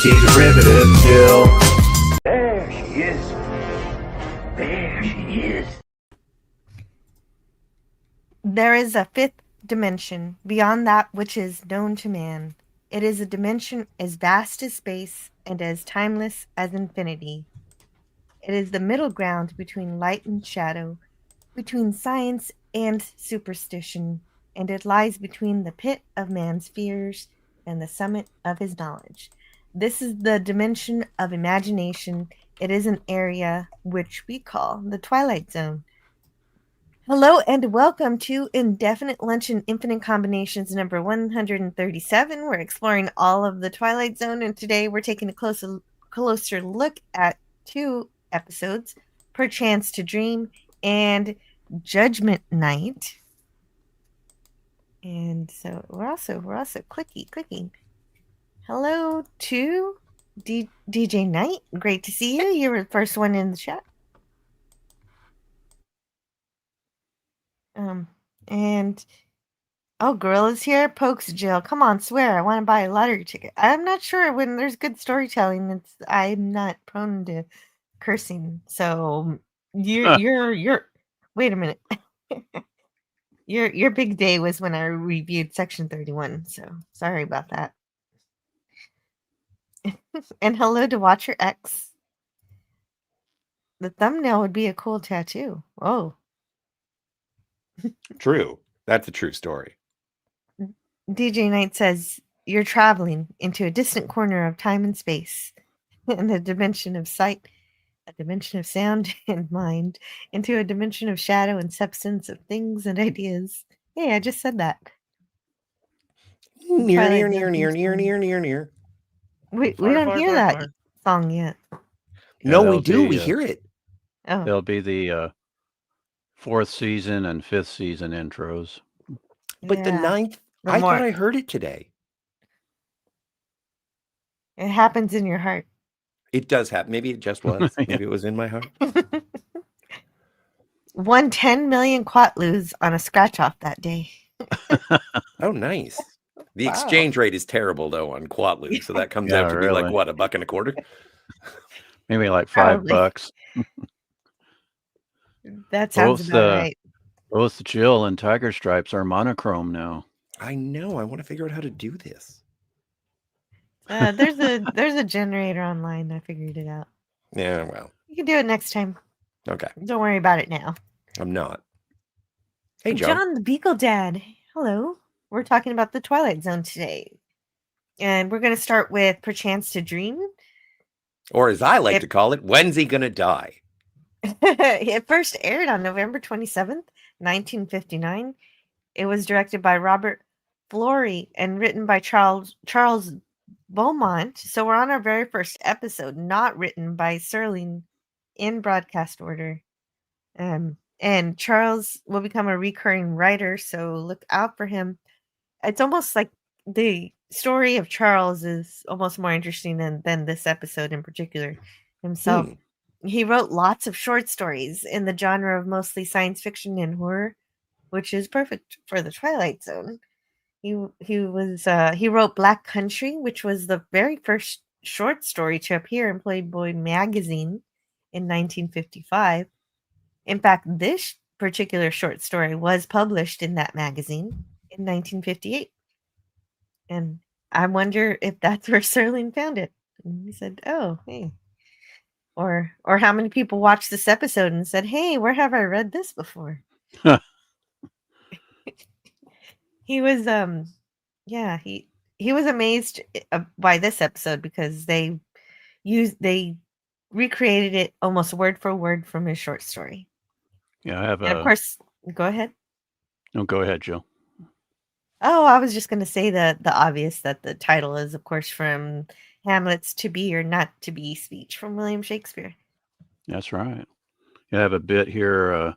taking derivative Jill. There she is. There she is. There is a fifth dimension beyond that which is known to man. It is a dimension as vast as space and as timeless as infinity. It is the middle ground between light and shadow, between science and superstition, and it lies between the pit of man's fears and the summit of his knowledge. This is the dimension of imagination. It is an area which we call the Twilight Zone. Hello and welcome to Indefinite Lunch and Infinite Combinations number 137. We're exploring all of the Twilight Zone, and today we're taking a closer look at two episodes, Perchance to Dream and Judgement Night. And so we're also clicking. Hello to DJ Knight. Great to see you. You were the first one in the chat. And Gorilla's here. Pokes Jill. Come on, swear. I want to buy a lottery ticket. I'm not sure when there's good storytelling. I'm not prone to cursing. So you're wait a minute. Your big day was when I reviewed section 31. So sorry about that. And hello to Watcher X. The thumbnail would be a cool tattoo. Oh. True. That's a true story. DJ Knight says, you're traveling into a distant corner of time and space, in a dimension of sight, a dimension of sound and mind, into a dimension of shadow and substance of things and ideas. Hey, I just said that. Near. We don't hear that song yet. No, we do. We hear it. Oh. There'll be the fourth season and fifth season intros. But the ninth, I thought I heard it today. It happens in your heart. It does happen. Maybe it just was. Maybe it was in my heart. Won 10 million Quatlus on a scratch off that day. Oh, nice. The exchange rate is terrible though on Quatlu, so that comes out to be like what, $1.25? Maybe like $5. That sounds about right. Both Jill and Tiger Stripes are monochrome now. I know. I want to figure out how to do this. There's a generator online. I figured it out. Yeah, well. You can do it next time. Okay. Don't worry about it now. I'm not. Hey, John the Beagle Dad. Hello. We're talking about the Twilight Zone today. And we're going to start with Perchance to Dream. Or as I like to call it, when's he going to die? It first aired on November 27th, 1959. It was directed by Robert Flory and written by Charles Beaumont. So we're on our very first episode, not written by Serling in broadcast order. And Charles will become a recurring writer, so look out for him. It's almost like the story of Charles is almost more interesting than this episode in particular himself. He wrote lots of short stories in the genre of mostly science fiction and horror, which is perfect for the Twilight Zone. He wrote Black Country, which was the very first short story to appear in Playboy magazine in 1955. In fact, this particular short story was published in that magazine in 1958. And I wonder if that's where Serling found it. And he said, oh, hey. Or how many people watched this episode and said, hey, where have I read this before? He was he was amazed by this episode because they recreated it almost word for word from his short story. Yeah, I have and of course, go ahead. No, go ahead, Jill. Oh, I was just going to say the obvious that the title is, of course, from Hamlet's To Be or Not to Be speech from William Shakespeare. That's right. I have a bit here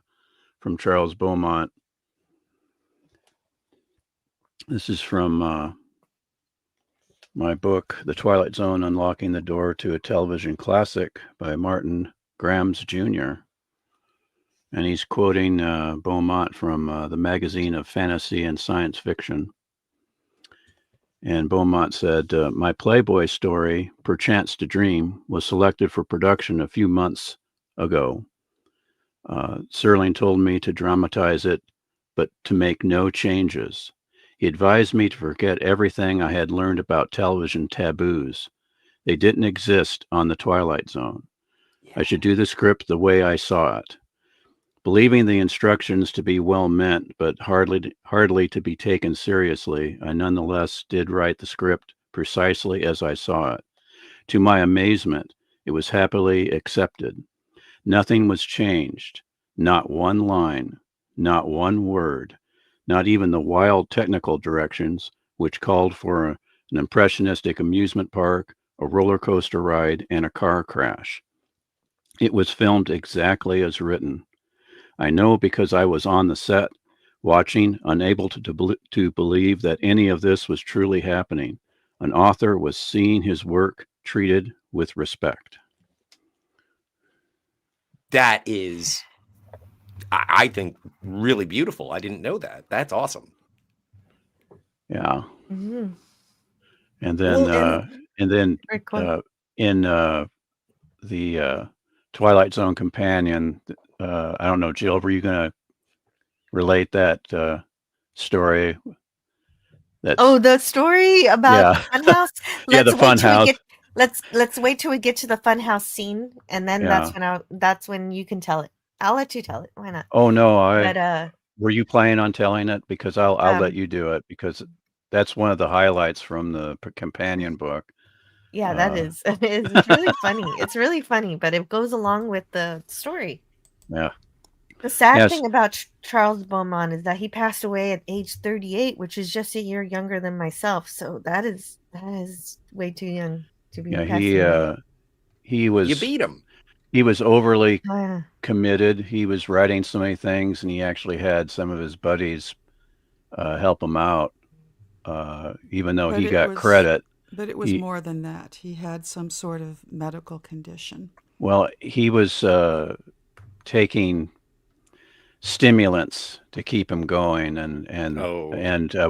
from Charles Beaumont. This is from my book, The Twilight Zone, Unlocking the Door to a Television Classic by Martin Grams Jr. And he's quoting Beaumont from the magazine of fantasy and science fiction. And Beaumont said, my Playboy story, Perchance to Dream, was selected for production a few months ago. Serling told me to dramatize it, but to make no changes. He advised me to forget everything I had learned about television taboos. They didn't exist on the Twilight Zone. I should do the script the way I saw it. Believing the instructions to be well meant, but hardly to be taken seriously, I nonetheless did write the script precisely as I saw it. To my amazement, it was happily accepted. Nothing was changed. Not one line, not one word, not even the wild technical directions, which called for an impressionistic amusement park, a roller coaster ride, and a car crash. It was filmed exactly as written. I know because I was on the set, watching, unable to believe that any of this was truly happening. An author was seeing his work treated with respect. That is, I think, really beautiful. I didn't know that. That's awesome. Yeah. Mm-hmm. And then, in the Twilight Zone companion, I don't know, Jill, were you going to relate that story? The story about the funhouse. The funhouse. Let's wait till we get to the funhouse scene, and then that's when you can tell it. I'll let you tell it. Why not? Oh no, were you planning on telling it? Because I'll let you do it, because that's one of the highlights from the companion book. Yeah, that is. It's really funny. It's really funny, but it goes along with the story. Yeah. The sad thing about Charles Beaumont is that he passed away at age 38, which is just a year younger than myself. So that is way too young to be. He was. You beat him. He was overly committed. He was writing so many things, and he actually had some of his buddies help him out, even though he got credit. But it was more than that. He had some sort of medical condition. Well, he was taking stimulants to keep him going, and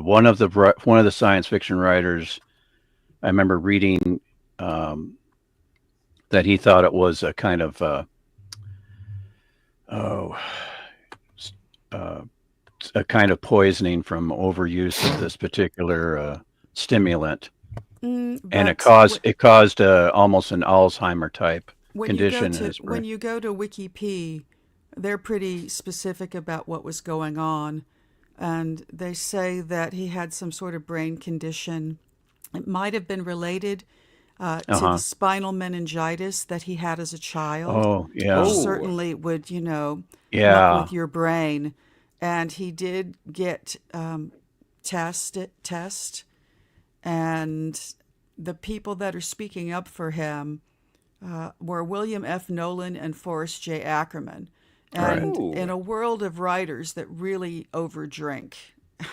one of the science fiction writers, I remember reading that he thought it was a kind of a kind of poisoning from overuse of this particular stimulant. And it caused almost an Alzheimer type condition. When you go to Wikipedia, they're pretty specific about what was going on, and they say that he had some sort of brain condition. It might have been related to the spinal meningitis that he had as a child. Oh, yeah. Which certainly would, muck with your brain. And he did get test, and the people that are speaking up for him were William F. Nolan and Forrest J. Ackerman. And in a world of writers that really overdrink,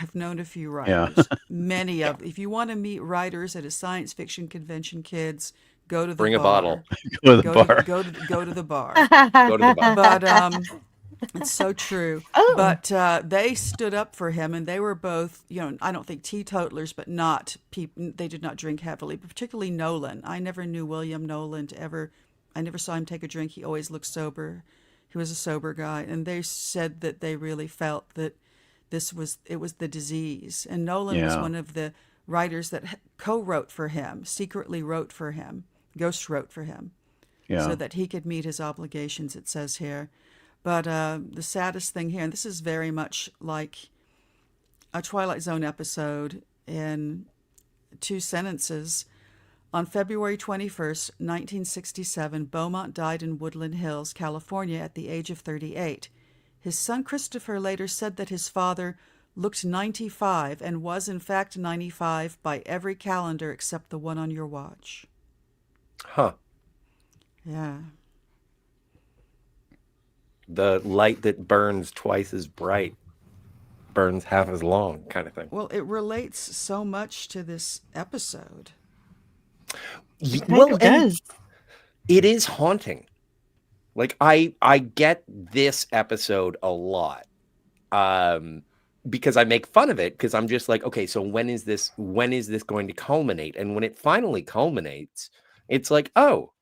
I've known a few writers, many of. If you want to meet writers at a science fiction convention, kids, go to the Bring bar. a bottle. Go to the bar. Go to the bar. Go to the bar. But it's so true. But they stood up for him, and they were both, I don't think teetotalers, but not people. They did not drink heavily, but particularly Nolan. I never knew William Nolan I never saw him take a drink. He always looked sober. He was a sober guy, and they said that they really felt that it was the disease. And Nolan was one of the writers that co-wrote for him, secretly wrote for him, ghost wrote for him, so that he could meet his obligations, it says here. But the saddest thing here, and this is very much like a Twilight Zone episode in two sentences. On February 21st, 1967, Beaumont died in Woodland Hills, California, at the age of 38. His son Christopher later said that his father looked 95 and was in fact 95 by every calendar except the one on your watch. Huh. Yeah. The light that burns twice as bright burns half as long, kind of thing. Well, it relates so much to this episode. Well, it does. It is haunting. Like I get this episode a lot. because I make fun of it, because I'm just like, okay, so when is this going to culminate? And when it finally culminates, it's like, oh,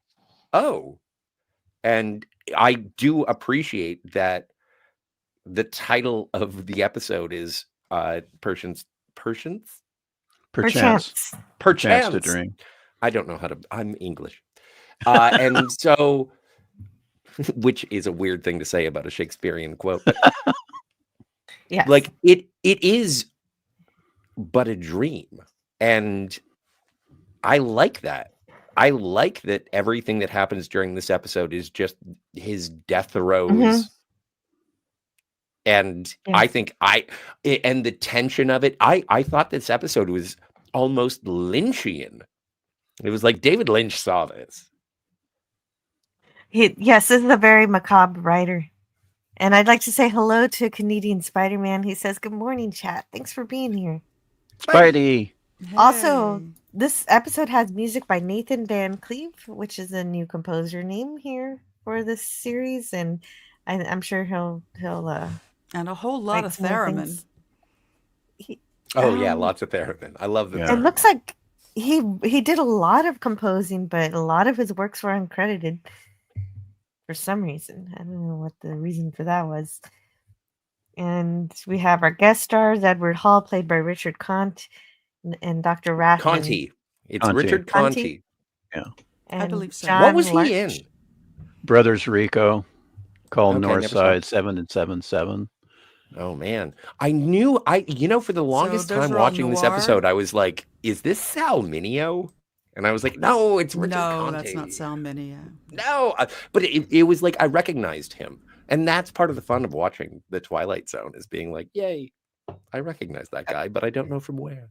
and I do appreciate that the title of the episode is Perchance. Perchance to dream. I don't know how to. I'm English, and so, which is a weird thing to say about a Shakespearean quote. But yes. Like it is but a dream, and I like that. I like that everything that happens during this episode is just his death throes. Mm-hmm. And Yeah. I think and the tension of it, I thought this episode was almost Lynchian. It was like David Lynch saw this. Yes, this is a very macabre writer. And I'd like to say hello to Canadian Spider-Man. He says, good morning, chat. Thanks for being here. Spidey. Hey. Also, this episode has music by Nathan Van Cleve, which is a new composer name here for this series. And I'm sure he'll and a whole lot of theremin. Yeah, lots of theremin. I love that. It looks like he did a lot of composing, but a lot of his works were uncredited for some reason. I don't know what the reason for that was. And we have our guest stars, Edward Hall, played by Richard Conte, and Dr. Rathman. Conte. It's Conte. Richard Conte. Yeah. I believe so. What was he in? Brothers Rico, called Northside 7 and 7-7. Oh man. I knew for the longest time watching this episode, I was like, is this Sal Mineo? And I was like, no, it's Richard Conte. No, that's not Sal Mineo. No, but it was like I recognized him. And that's part of the fun of watching the Twilight Zone, is being like, yay, I recognize that guy, but I don't know from where.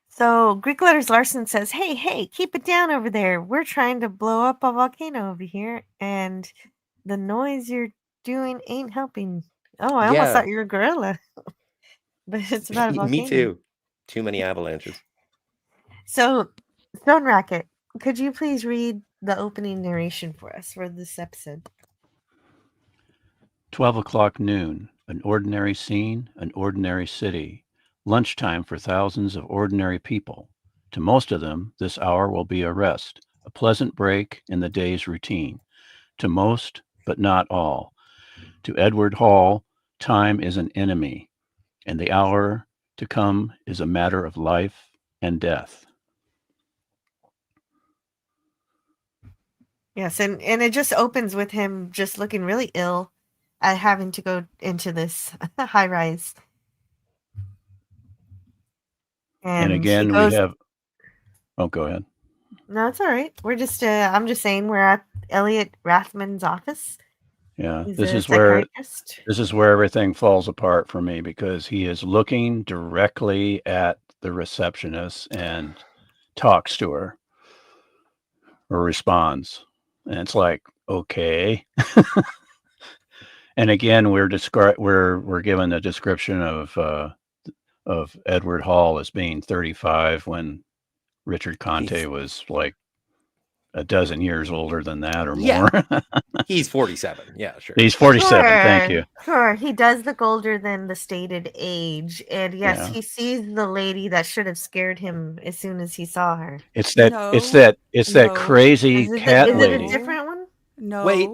So Greek Letters Larson says, hey, keep it down over there. We're trying to blow up a volcano over here, and the noise you're doing ain't helping. Oh, I almost thought you were a gorilla. But it's about a volcano. Me too. Too many avalanches. So, Stone Racket, could you please read the opening narration for us for this episode? 12 o'clock noon, an ordinary scene, an ordinary city. Lunchtime for thousands of ordinary people. To most of them, this hour will be a rest, a pleasant break in the day's routine. To most, but not all. To Edward Hall, time is an enemy, and the hour to come is a matter of life and death. Yes, and it just opens with him just looking really ill at having to go into this high rise. And again, we have... Oh, go ahead. No, it's all right. We're just... I'm just saying we're at Elliot Rathman's office. Yeah, this is where everything falls apart for me, because he is looking directly at the receptionist and talks to her or responds. And it's like, okay. And again, we're given a description of Edward Hall as being 35 when Richard Conte was like a dozen years older than that or more. He's 47. Yeah, sure. He's 47. Thank you. Sure. He does look older than the stated age. And yes, he sees the lady that should have scared him as soon as he saw her. It's that crazy cat lady. Is it a different one? No. Wait.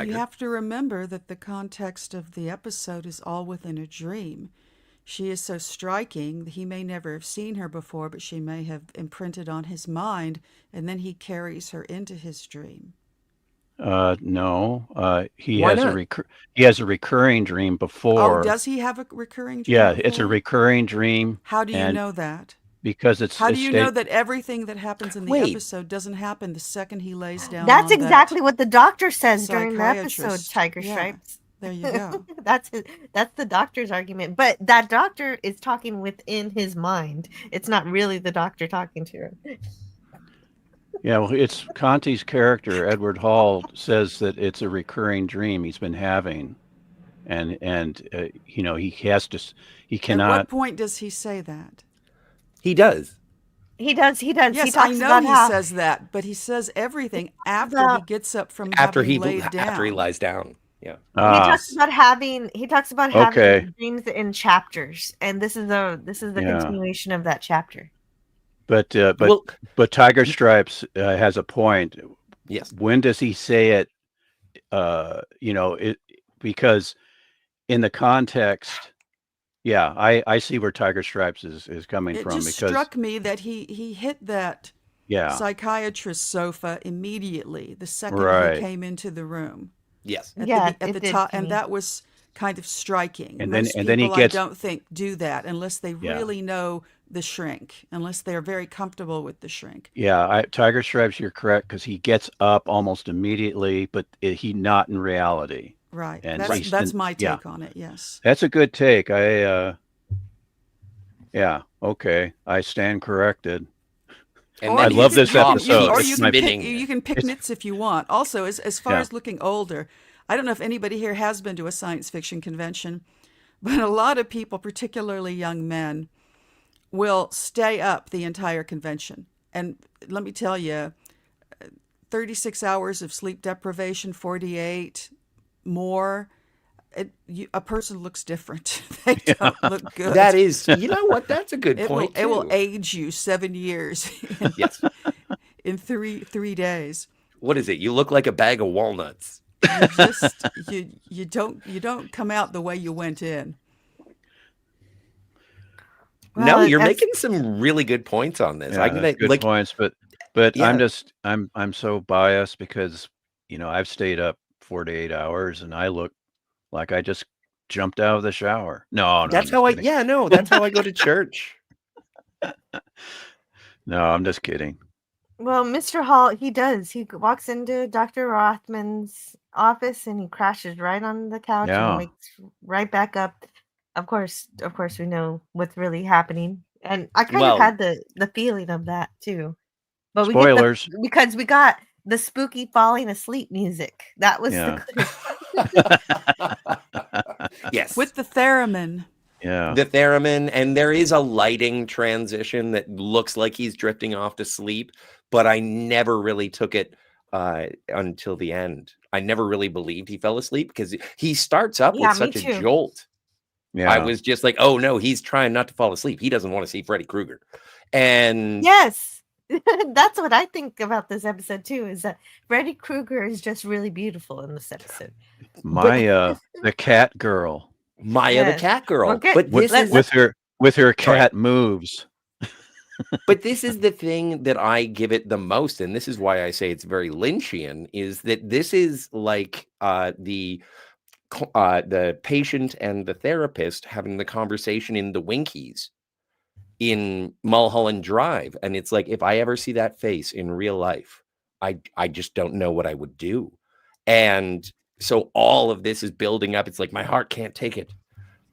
You have to remember that the context of the episode is all within a dream. She is so striking that he may never have seen her before, but she may have imprinted on his mind, and then he carries her into his dream. No. He has a recurring dream before. Oh, does he have a recurring dream? Yeah, before? It's a recurring dream. How do you know that? Because it's... How do you know that everything that happens in the episode doesn't happen the second he lays down? That's exactly what the doctor says during the episode, Tiger Stripes. There you go. That's the doctor's argument. But that doctor is talking within his mind. It's not really the doctor talking to him. Yeah, well, it's Conte's character, Edward Hall, says that it's a recurring dream he's been having. And he has to... He cannot... At what point does he say that? He does. He does. Yes, I know he says that, but he says everything after he gets up from having laid down. After he lies down. Yeah. He Ah, talks about having okay. dreams in chapters, and this is the Yeah. continuation of that chapter. But Well, Tiger Stripes has a point. yes. When does he say it? Because in the context, yeah, I see where Tiger Stripes is coming It from just because struck me that he hit that yeah, psychiatrist's sofa immediately the second he right. came into the room Yes. Yeah, at it the did top, to and me. that was kind of striking. And Most then he people, I gets don't think, do that unless they yeah. really know the shrink, unless they're very comfortable with the shrink. Yeah, Tiger Stripes, you're correct because he gets up almost immediately, but he not in reality. Right. And That's he's Right. that's and my yeah, take on it. Yes. that's a good take. Yeah, okay. I stand corrected. And I then love his this top episode. Or It's you my can pick spinning. nits if you want. Also, as far yeah. as looking older, I don't know if anybody here has been to a science fiction convention, but a lot of people, particularly young men, will stay up the entire convention. And let me tell you, 36 hours of sleep deprivation, 48 more, a person looks different. They don't look good. That is, you know what? That's a good It will point too. age you 7 years Yes. in three days. What is it? You look like a bag of walnuts. You just you don't come out the way you went in. No, Well, you're as making some really good points on this. I'm Yeah, that's gonna good like, points, but yeah. I'm so biased because I've stayed up 48 hours and I look like I just jumped out of the shower. No, no, I'm That's just how I. kidding. Yeah, no, that's how I go to church. No, I'm just kidding. well, Mr. Hall, he does. He walks into Dr. Rothman's office and he crashes right on the couch and Yeah. wakes right back up. Of course, we know what's really happening, and I kind of Well, had the feeling of that too. But we get Spoilers. because we got the spooky falling asleep music. That was the Yeah. clue. yes. With the theremin. Yeah. The theremin, and there is a lighting transition that looks like he's drifting off to sleep, but I never really took it until the end. I never really believed he fell asleep because he starts up Yeah, with me such a too. jolt. I Yeah. was just like, oh no, he's trying not to fall asleep. He doesn't want to see Freddy Krueger. And Yes. That's what I think about this episode too, is that Freddy Krueger is just really beautiful in this episode. My the cat girl Maya the Yes. cat Well, girl. good. But this is with her sorry. cat moves. But this is the thing that I give it the most, and this is why I say it's very Lynchian, is that this is like the patient and the therapist having the conversation in the Winkies in Mulholland Drive. And it's like, if I ever see that face in real life, I just don't know what I would do. And so all of this is building up. It's like, my heart can't take it.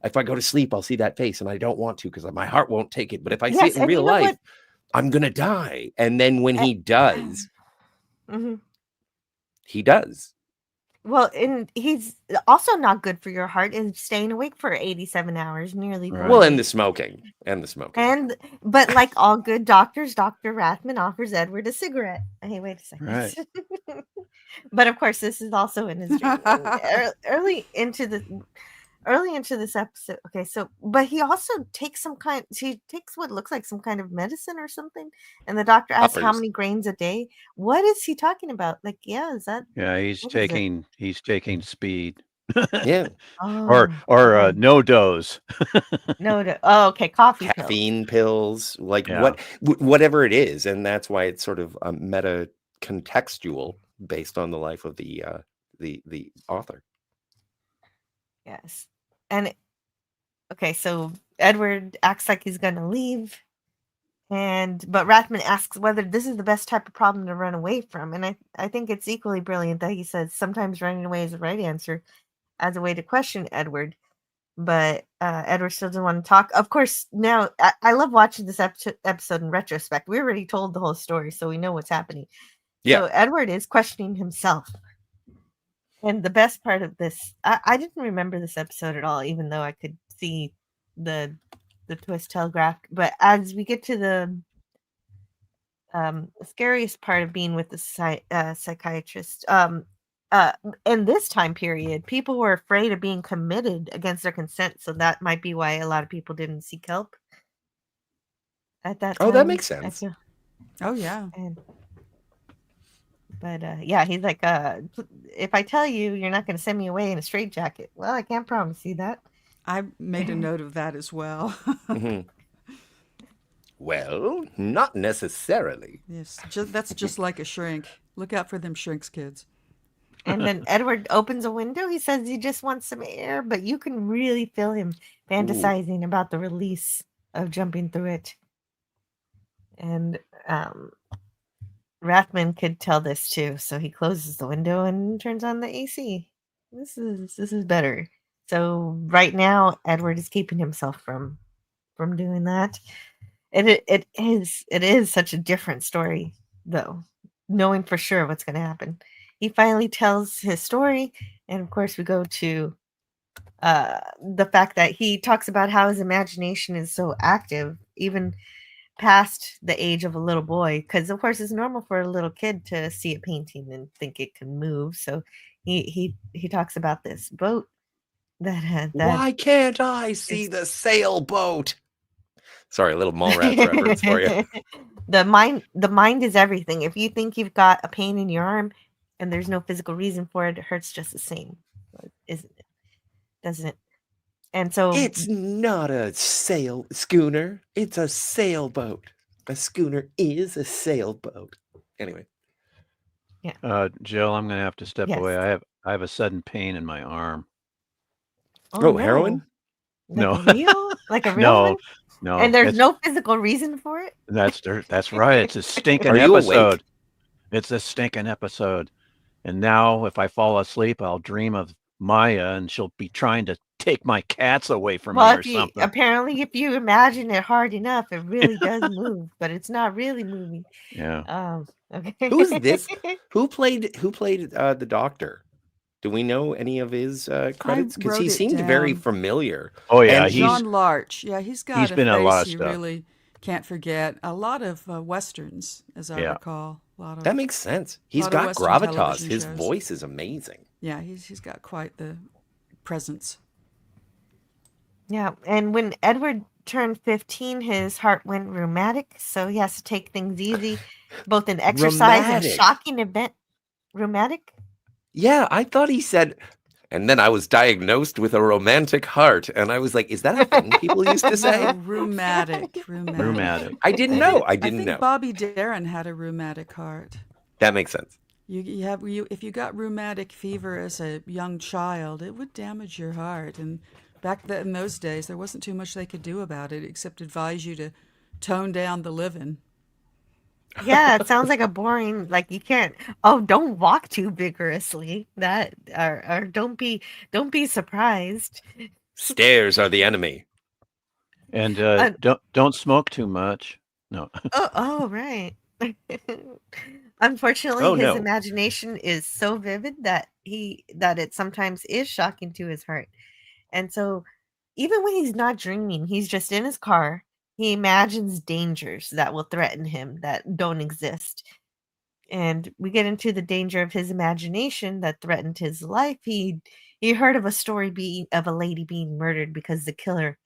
If I go to sleep, I'll see that face and I don't want to because my heart won't take it. But if I see Yes, it in and you real know life, what? I'm going to die. And then when he does, Mhm. he does. Well, and he's also not good for your heart is staying awake for 87 hours, nearly 4 Right. Well, and the days. smoking. But like all good doctors, Dr. Rathman offers Edward a cigarette. Hey, wait a second. Right. But of course, this is also in his dream. And early into this episode. Okay, so but he also takes he takes what looks like some kind of medicine or something, and the doctor asks how Uppers. many grains a day. What is he talking about? Like, yeah, is that Yeah, he's what is it? taking speed. Yeah. or Oh, okay. no dose. No. Oh, okay. Coffee pills. Caffeine pills, like Yeah. whatever it is. And that's why it's sort of meta contextual based on the life of the author. Yes. And okay, so Edward acts like he's gonna leave, but Rathman asks whether this is the best type of problem to run away from. And I think it's equally brilliant that he says sometimes running away is the right answer as a way to question Edward. But Edward still doesn't want to talk. Of course, now I love watching this episode in retrospect. We already told the whole story, so we know what's happening. Yeah. So Edward is questioning himself. And the best part of this, I didn't remember this episode at all, even though I could see the twist telegraphed. But as we get to the scariest part of being with the psychiatrist, uh, in this time period, people were afraid of being committed against their consent, so that might be why a lot of people didn't seek help at that Oh, that time. makes I sense. feel, Oh yeah. and but yeah, he's like, if I tell you, you're not going to send me away in a straitjacket. Well, I can't promise you that. I made a note of that as well. Mhm. Well, not necessarily. Yes, that's just like a shrink. Look out for them shrinks, kids. And then Edward opens a window. He says he just wants some air, but you can really feel him Ooh. fantasizing about the release of jumping through it. And Rathman could tell this too, so he closes the window and turns on the AC. This is better. So right now, Edward is keeping himself from doing that. And it is such a different story, though, knowing for sure what's going to happen. He finally tells his story, and of course, we go to the fact that he talks about how his imagination is so active, even past the age of a little boy, because of course it's normal for a little kid to see a painting and think it can move. So he talks about this boat that Why can't I see the sailboat? Sorry, a little Mallrats reference for you. the mind is everything. If you think you've got a pain in your arm and there's no physical reason for it, it hurts just the same, isn't it? Doesn't it? And so It's not a sail schooner. It's a sailboat. A schooner is a sailboat. Anyway. Jill, I'm going to have to step Yes. away. I have a sudden pain in my arm. Oh, heroin? Like No. a real, like a real No, one? no. And there's it's- no physical reason for it? That's right. It's a stinking Are you awake? episode. It's a stinking episode. And now if I fall asleep, I'll dream of Maya and she'll be trying to take my cats away from me or something. Apparently if you imagine it hard enough, it really does move, but it's not really moving. Yeah. Okay. Who's this? Who played the doctor? Do we know any of his credits? Because he wrote it seemed very down. familiar. Oh yeah, And John Larch. Yeah, he's got been in a face lot of you stuff. really can't forget. A lot of westerns, as I recall. A lot of, that makes sense. He's lot of got Western gravitas. television His shows. voice is amazing. Yeah, he's got quite the presence. Yeah, and when Edward turned 15, his heart went rheumatic, so he has to take things easy, both in exercise and Rheumatic. shocking event. Rheumatic? Yeah, I thought he said, and then I was diagnosed with a romantic heart. And I was like, is that a thing people used to say? No, rheumatic. I didn't know. I didn't think know. Bobby Darin had a rheumatic heart. That makes sense. If you got rheumatic fever as a young child, it would damage your heart. And back in those days, there wasn't too much they could do about it except advise you to tone down the living. Yeah, it sounds like a boring, like you can't, don't walk too vigorously. That or don't be surprised. Stairs are the enemy. And don't smoke too much. No. Right. Unfortunately, Oh, his no. imagination is so vivid that it sometimes is shocking to his heart. And so even when he's not dreaming, he's just in his car. He imagines dangers that will threaten him that don't exist. And we get into the danger of his imagination that threatened his life. He heard of a story of a lady being murdered because the killer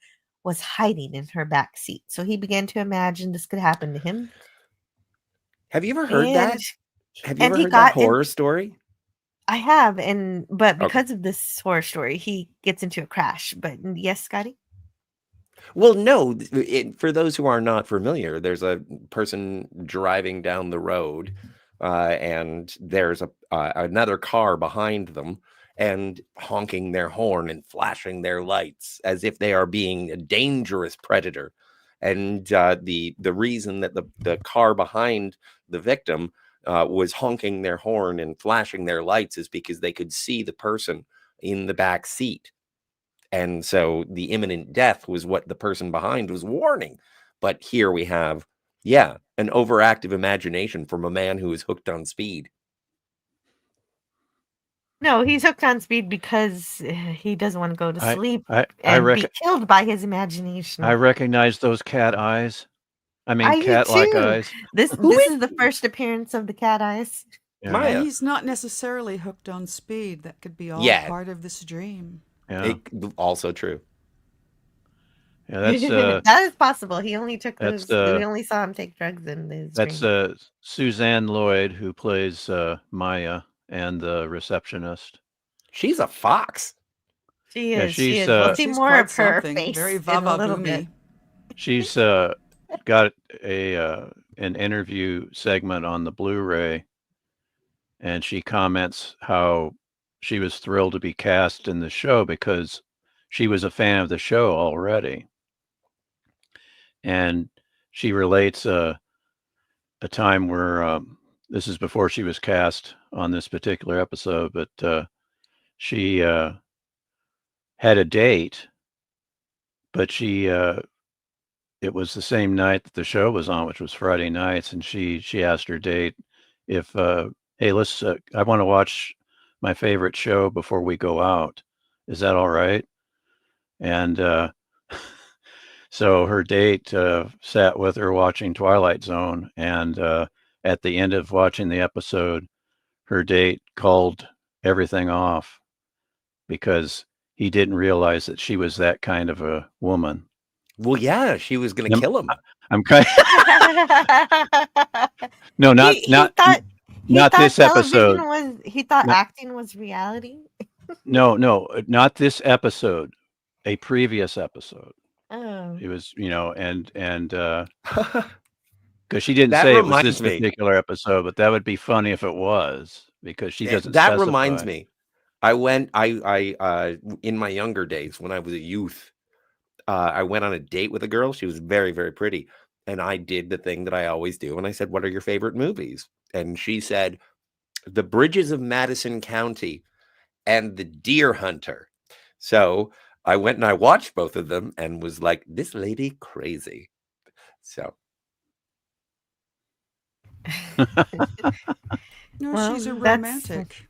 was hiding in her back seat. So he began to imagine this could happen to him. Have you ever heard And- that? Have you and ever he heard that got in- horror story? I have, but Okay. because of this horror story, he gets into a crash. But yes, Scotty? Well, no. For those who are not familiar, there's a person driving down the road, and there's another car behind them, and honking their horn and flashing their lights as if they are being a dangerous predator. And the reason that the car behind the victim was honking their horn and flashing their lights is because they could see the person in the back seat. And so the imminent death was what the person behind was warning. But here we have, an overactive imagination from a man who is hooked on speed. No, he's hooked on speed because he doesn't want to go to sleep I be killed by his imagination. I recognize those cat eyes. I mean, I do cat-like too. eyes. This is the first appearance of the cat eyes. Yeah. Maya. And he's not necessarily hooked on speed. That could be all Yeah. part of this dream. Yeah. Also true. Yeah. That's that is possible. He only took that's those. We only saw him take drugs in his that's dream. Suzanne Lloyd, who plays Maya and the receptionist. She's a fox. She Yeah, is. She she's, is. We'll see She's more quite of her something. face Very in a little bit. vava-boomy. She's got an interview segment on the Blu-ray, and she comments how she was thrilled to be cast in the show because she was a fan of the show already. And she relates a time where this is before she was cast on this particular episode, but she had a date, but it was the same night that the show was on, which was Friday nights, and she asked her date if hey, let's I want to watch my favorite show before we go out. Is that all right? And so her date sat with her watching Twilight Zone, and at the end of watching the episode, her date called everything off because he didn't realize that she was that kind of a woman. Well, yeah, she was going to kill him. I'm kind. No, not He not thought this episode. He thought No. acting was reality. No, not this episode. A previous episode. Oh. It was, and because she didn't That say it was reminds this me. particular episode, but that would be funny if it was because she doesn't. That specify. reminds me. I in my younger days when I was a youth, I went on a date with a girl. She was very, very pretty. And I did the thing that I always do. And I said, "What are your favorite movies?" And she said, "The Bridges of Madison County and The Deer Hunter." So I went and I watched both of them and was like, "This lady crazy." So No, Well, she's a that's- romantic.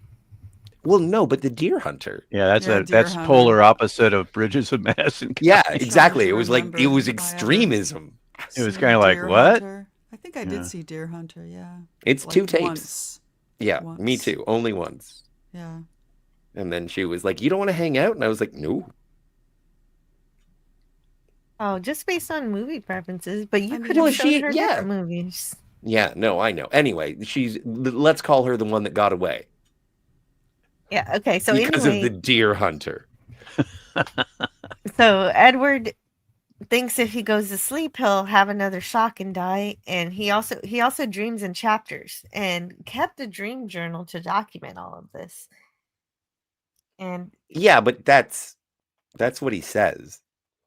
well, no, but The Deer Hunter. Yeah, that's Yeah, that's Deer polar Hunter. opposite of Bridges of Madison. Yeah, County. exactly. to It was like remember it was my other- extremism. It was See kinda like, Deer what? Hunter. I think I did Yeah. see Deer Hunter. Yeah, It's like 2 tapes. Once. Yeah, me Once. too. Only once. Yeah. And then she was like, "You don't want to hang out?" And I was like, "No." Oh, just based on movie preferences, but you I could mean, have well, shown she- her yeah. different movies. Yeah, no, I know. Anyway, let's call her the one that got away Yeah. Okay. So because anyway, of the Deer Hunter. so Edward thinks if he goes to sleep, he'll have another shock and die. And he also dreams in chapters and kept a dream journal to document all of this. And Yeah, but that's what he says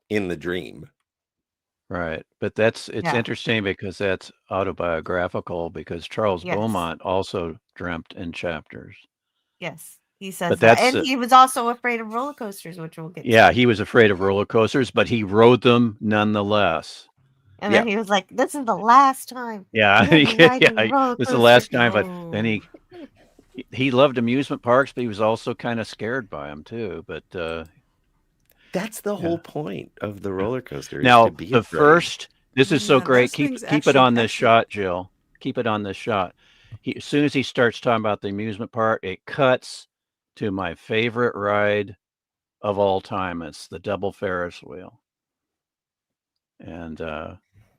in the dream. Right, but it's Yeah. interesting because that's autobiographical because Charles Yes. Beaumont also dreamt in chapters. yes, he says But that. that's And he was also afraid of roller coasters, which we'll get Yeah, to. he was afraid of roller coasters, but he rode them nonetheless. And then he was like, "This is the last time." Yeah, I'm riding a roller this is the last coaster time. But Oh. then he loved amusement parks, but he was also kind of scared by them too. But That's the whole point of the roller coaster. Is now to be the afraid. first, this is so Yeah, great. those Keep things it actually- on this shot, Jill. Keep it on this shot. As soon as he starts talking about the amusement park, it cuts to my favorite ride of all time. It's the double Ferris wheel, and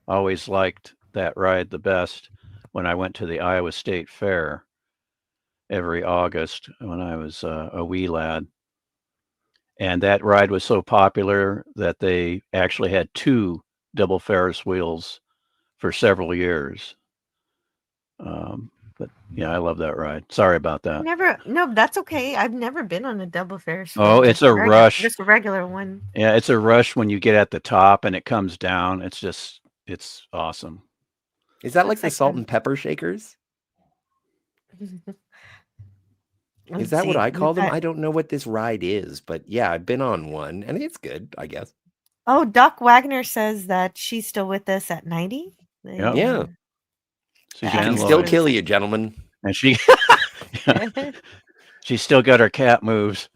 always liked that ride the best when I went to the Iowa State Fair every August when I was a wee lad. And that ride was so popular that they actually had 2 double Ferris wheels for several years. But yeah, I love that ride. Sorry about that. No, that's okay. I've never been on a double Ferris wheel. Oh, it's just a rush. Just a regular one. Yeah, it's a rush when you get at the top and it comes down. It's awesome. Is that like Looks the like salt fun. and pepper shakers? Let's Is that what see. I We've call them? got- I don't know what this ride is, but yeah, I've been on one and it's good, I guess. Oh, Doc Wagner says that she's still with us at 90. Yep. Yeah. Suzanne Can Lloyd. still Lloyd. kill you, gentlemen. And she she's still got her cat moves.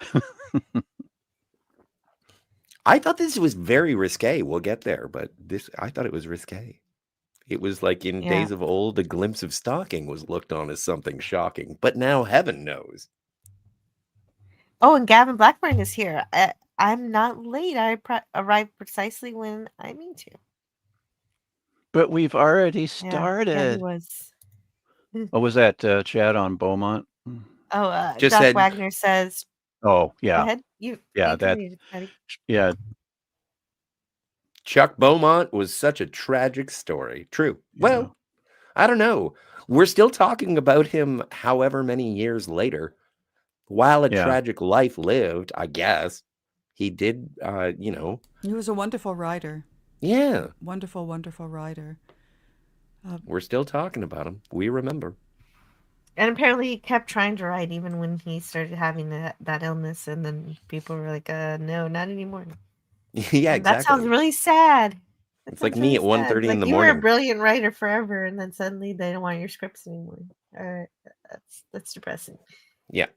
I thought this was very risque. We'll get there, but I thought it was risque. It was like in Yeah. days of old, a glimpse of stalking was looked on as something shocking. But now heaven knows. Oh, and Gavin Blackburn is here. I'm not late. I arrived precisely when I mean to. But we've already Yeah, he started. was. What was that chat on Beaumont? Oh, Just Doc said, Wagner says, Oh, go yeah. ahead. You Yeah, can that read it, Patty. yeah, Chuck Beaumont was such a tragic story. True. yeah. Well, I don't know. We're still talking about him however many years later. While a Yeah. tragic life lived, I guess, he did, He was a wonderful writer. yeah. Wonderful, wonderful writer. We're still talking about him. We remember. And apparently he kept trying to write even when he started having that illness. And then people were like, no, not anymore. Yeah, And that sounds exactly. really sad. That It's like sounds me really at sad. 1:30 in Like the you were a morning. brilliant writer forever, and then suddenly they don't want your scripts anymore. That's depressing. Yeah.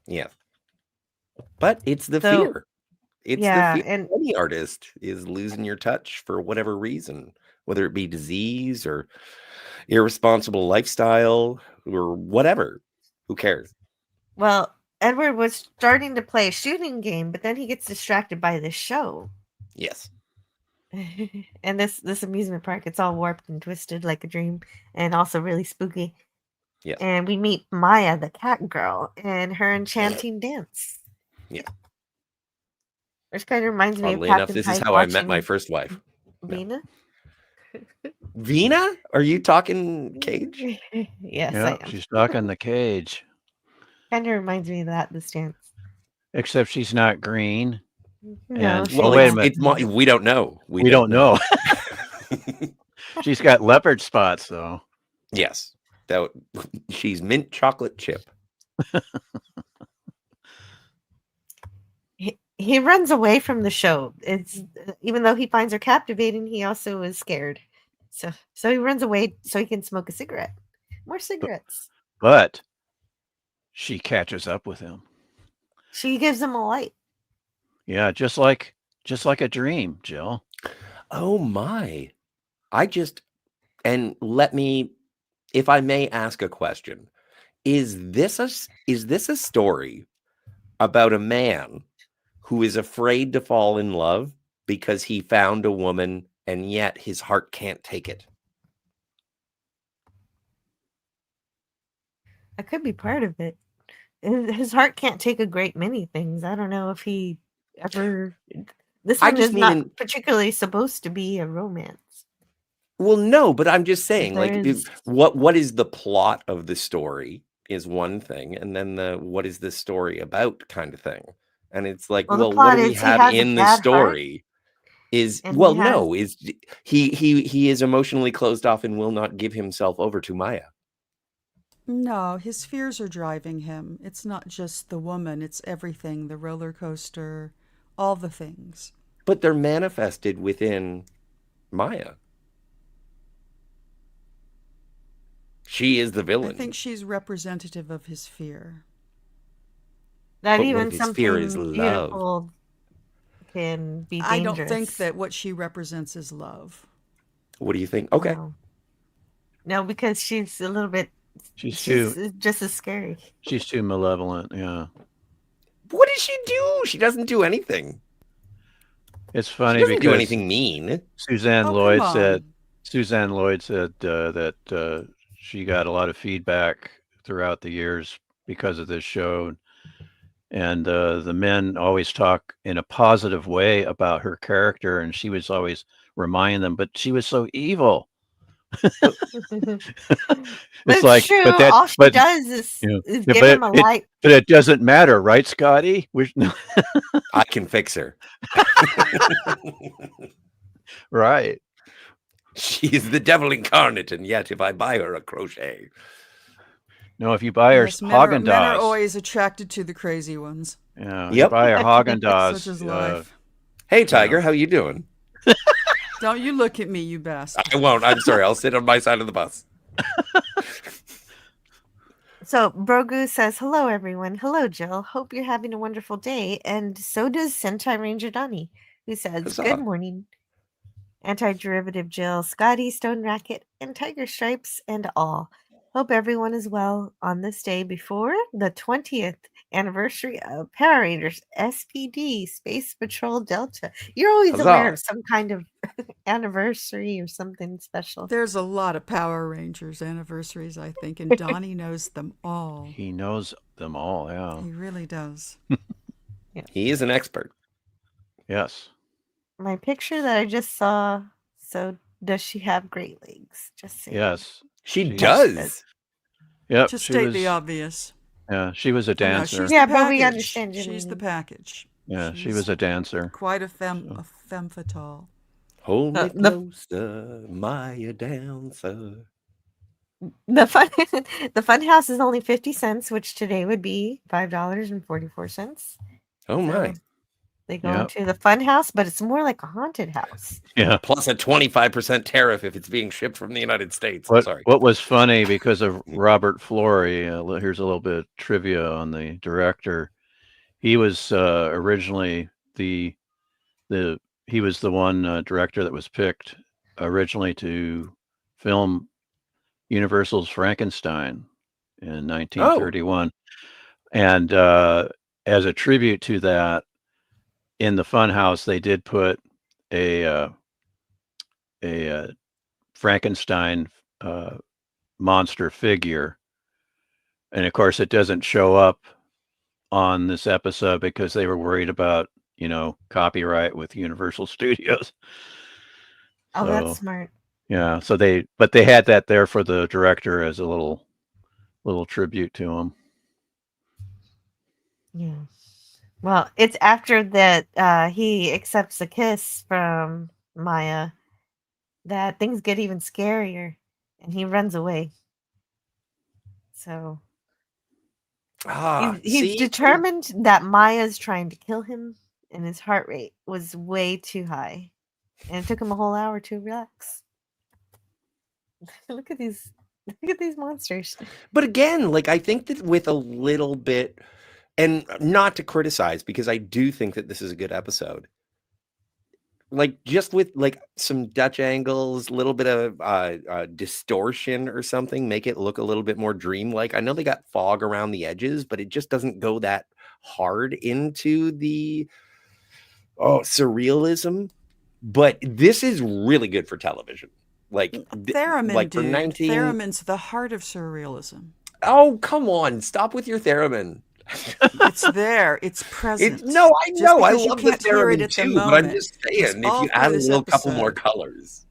Yeah. But it's the So, fear. It's yeah, the fear. and Any artist is losing your touch for whatever reason, whether it be disease or irresponsible lifestyle or whatever. Who cares? well, Edward was starting to play a shooting game, but then he gets distracted by this show. Yes. And this amusement park, it's all warped and twisted like a dream, and also really spooky. Yes. And we meet Maya, the cat girl, and her enchanting dance. Yeah. Which kind of reminds me of Oddly enough, Captain this is Hyde how I met my watching first wife. No. Vina. Vina? Are you talking Cage? Yes, Yeah, I am. she's stuck in the cage. Kind of reminds me of that, this dance. Except she's not green. No, And she's well, Well, wait a not. minute. we don't know. We don't know. She's got leopard spots though. Yes. She's mint chocolate chip. He runs away from the show. It's even though he finds her captivating, he also is scared. So he runs away so he can smoke a cigarette. More cigarettes. But she catches up with him. She gives him a light. Yeah, just like a dream, Jill. Oh my. And let me, if I may ask a question. Is this a story about a man who is afraid to fall in love because he found a woman and yet his heart can't take it? That could be part of it. His heart can't take a great many things. I don't know if he ever. This I one just is mean not particularly supposed to be a romance. Well, no, but I'm just saying, There like, is- what is the plot of the story is one thing, and then what is the story about kind of thing. And it's like, Well, the well, what plot do we is he have has a in the bad heart, story? Is and well, he has- no, is he is emotionally closed off and will not give himself over to Maya. No, his fears are driving him. It's not just the woman, it's everything, the roller coaster, all the things. But they're manifested within Maya. She is the I villain. think she's representative of his fear. That But what even if his something fear is love? beautiful can be dangerous. I don't think that what she represents is love. What do you think? Okay. No, because she's a little bit. She's just as scary. She's too malevolent. Yeah. What does she do? She doesn't do anything. It's She funny doesn't do because anything mean. Suzanne Oh, Lloyd come said on. that she got a lot of feedback throughout the years because of this show, and the men always talk in a positive way about her character, and she was always reminding them, but she was so evil. It's like, true. but that, All she but does is, you know, is yeah, give but him a light. but it doesn't matter, right, Scotty? I can fix her. Right. She's the devil incarnate, and yet if I buy her a crochet. No, if you buy her Yes, men are Haagen-Dazs, always attracted to the crazy ones. yeah, Yep. you buy her Haagen-Dazs. Such is life. Hey, Tiger, how you doing? Don't you look at me, you bastard. I won't. I'm sorry. I'll sit on my side of the bus. So Brogu says, "Hello, everyone. Hello, Jill. Hope you're having a wonderful day." And so does Sentai Ranger Donnie, who says, Huzzah. "Good morning." Anti-Derivative Jill, Scotty, Stone Racket, and Tiger Stripes, and all. Hope everyone is well on this day before the 20th anniversary of Power Rangers SPD Space Patrol Delta. You're always aware Huzzah. of some kind of anniversary or something special. There's a lot of Power Rangers anniversaries, I think, and Donnie knows them all. He knows them all. Yeah. He really does. He is an expert. Yes. My picture that I just saw. So, does she have great legs? Just saying. Yes. She She- does. Yep. Just she state was, the obvious. Yeah, she was a Oh, no, dancer. she's Yeah, the but we package. understand you She's the mean- package. Yeah, she She's was a dancer. quite a femme fatale. Hold me The- closer, Maya dancer. The fun house is only 50 cents, which today would be $5.44. Oh my. They go Yep. into the fun house, but it's more like a haunted house. Yeah. Plus a 25% tariff if it's being shipped from the United States. Sorry. What was funny because of Robert Flory, here's a little bit of trivia on the director. He was originally he was the one director that was picked originally to film Universal's Frankenstein in 1931. And as a tribute to that, in the funhouse, they did put a Frankenstein monster figure, and of course, it doesn't show up on this episode because they were worried about copyright with Universal Studios. Oh, So, that's smart. yeah. So they had that there for the director as a little tribute to him. Yeah. Well, it's after that he accepts a kiss from Maya that things get even scarier, and he runs away. So he's see? determined that Maya's trying to kill him, and his heart rate was way too high, and it took him a whole hour to relax. Look at these monsters. But again, like I think that with a little bit, and not to criticize, because I do think that this is a good episode. Like just with like some Dutch angles, a little bit of distortion or something, make it look a little bit more dreamlike. I know they got fog around the edges, but it just doesn't go that hard into the surrealism. But this is really good for television. Like Theremin, like for dude. 19 Theremin's the heart of surrealism. Oh, come on. Stop with your theremin. It's there. It's present. No, I Just know. I because you love the can't hear it theremin at the too, but I'm moment. just It's saying, all if you through add a this little couple more episode. colors,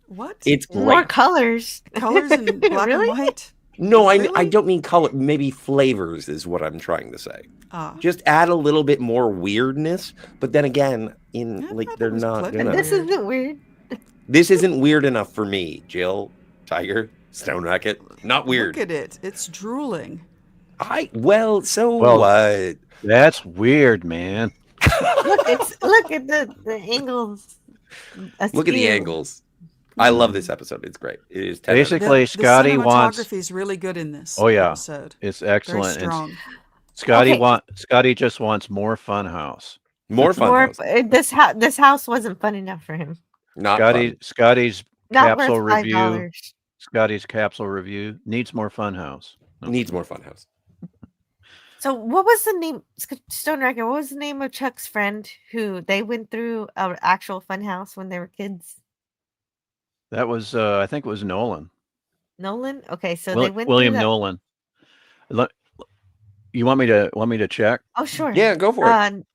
What? it's More great. colors. Colors in black Really? and white? No, I Really? don't mean color. Maybe flavors is what I'm trying to say. Ah. Just add a little bit more weirdness, but then again, I like thought they're it was not plenty gonna. This isn't weird. This isn't weird enough for me, Jill, Tiger, Stone Racket. Not weird. Look at it. It's drooling. So Well, what? That's weird, man. Look at the angles. Look at the askew. angles. I love this episode. It's great. It is 10 out of 10. Basically, Scotty wants. cinematography is really good in this Oh, yeah. episode. It's Very excellent. And strong. Scotty just wants more Funhouse. More fun. More, house. this house wasn't fun enough for him. Not fun. Scotty's Not capsule worth review. $5. Scotty's capsule review needs more Funhouse. Needs more fun house. So what was the name, Stone Racket? What was the name of Chuck's friend who they went through an actual fun house when they were kids? That was, I think it was Nolan. Nolan. Okay, so Wil- they went William through that. Nolan. You want me to check? Oh sure. Yeah, go for it.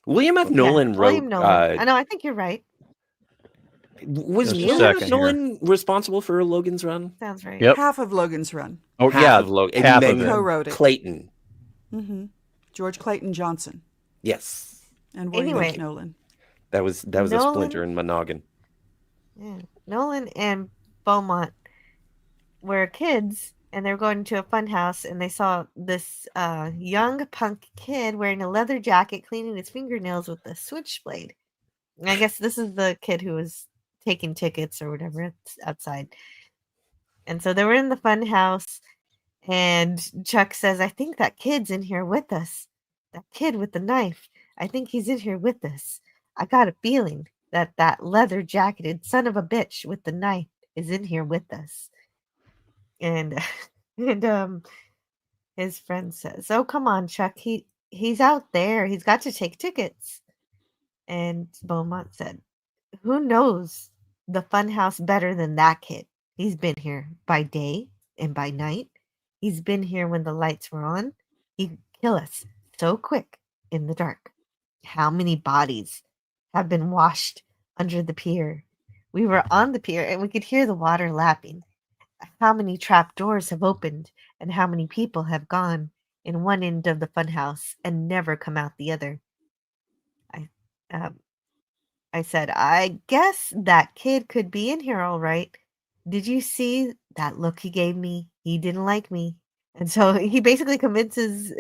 William F. Nolan wrote. William Nolan. I know. I think you're right. Was Just a William second F. here. Nolan responsible for Logan's Run? Sounds right. Yep. Half of Logan's Run. Oh Half yeah, of Logan. half And of then it. Co-wrote it. Clayton. Mm-hmm. George Clayton Johnson Yes, and William Anyway. F. Nolan. that was a Nolan- splinter in my noggin. Yeah. Nolan and Beaumont were kids, and they were going to a fun house, and they saw this young punk kid wearing a leather jacket, cleaning his fingernails with a switchblade. And I guess this is the kid who was taking tickets or whatever outside. And so they were in the fun house, and Chuck says, "I think that kid's in here with us. That kid with the knife. I think he's in here with us. I got a feeling." that leather-jacketed son of a bitch with the knife is in here with us. And and his friend says, "Oh, come on, Chuck. He's out there. He's got to take tickets." And Beaumont said, "Who knows the funhouse better than that kid? He's been here by day and by night. He's been here when the lights were on. He'd kill us so quick in the dark. How many bodies have been washed under the pier? We were on the pier and we could hear the water lapping. How many trap doors have opened and how many people have gone in one end of the funhouse and never come out the other?" I um, I said, "I guess that kid could be in here all right. Did you see that look he gave me? He didn't like me." And so he basically convinces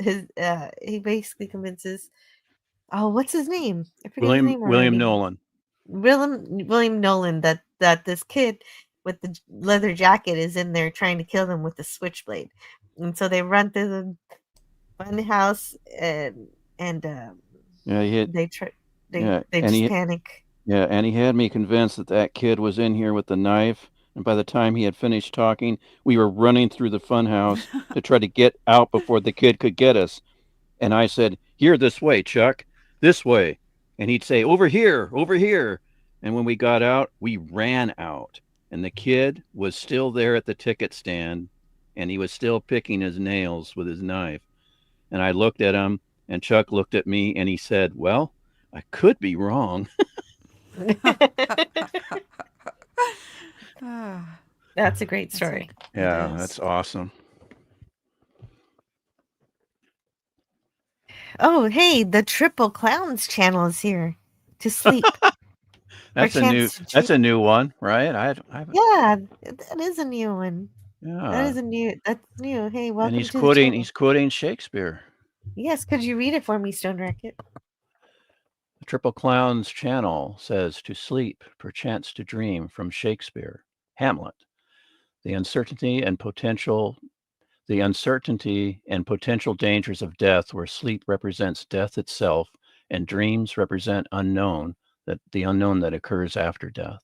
oh, what's his name? I forget his name William already. Nolan. William Nolan that this kid with the leather jacket is in there trying to kill them with the switchblade. And so they run through the fun house and Yeah, he had, they yeah, they and just he panic. yeah, and he had me convinced that that kid was in here with the knife. And by the time he had finished talking, we were running through the funhouse to try to get out before the kid could get us. And I said, "Here, this way, Chuck, this way." And he'd say, "Over here, over here." And when we got out, we ran out. And the kid was still there at the ticket stand, and he was still picking his nails with his knife. And I looked at him, and Chuck looked at me, and he said, "Well, I could be wrong." Ah, That's a great that's story. it Yeah, is. that's awesome. Oh, hey, the Triple Clowns channel is here to sleep. That's Perchance. a new one, right? I Yeah, that is a new one. yeah. That's new. Hey, And welcome to the channel. he's quoting Shakespeare. Yes, could you read it for me, Stone Racket? The Triple Clowns channel says to sleep, perchance to dream from Shakespeare. Hamlet. The uncertainty and potential dangers of death, where sleep represents death itself and dreams represent the unknown that occurs after death.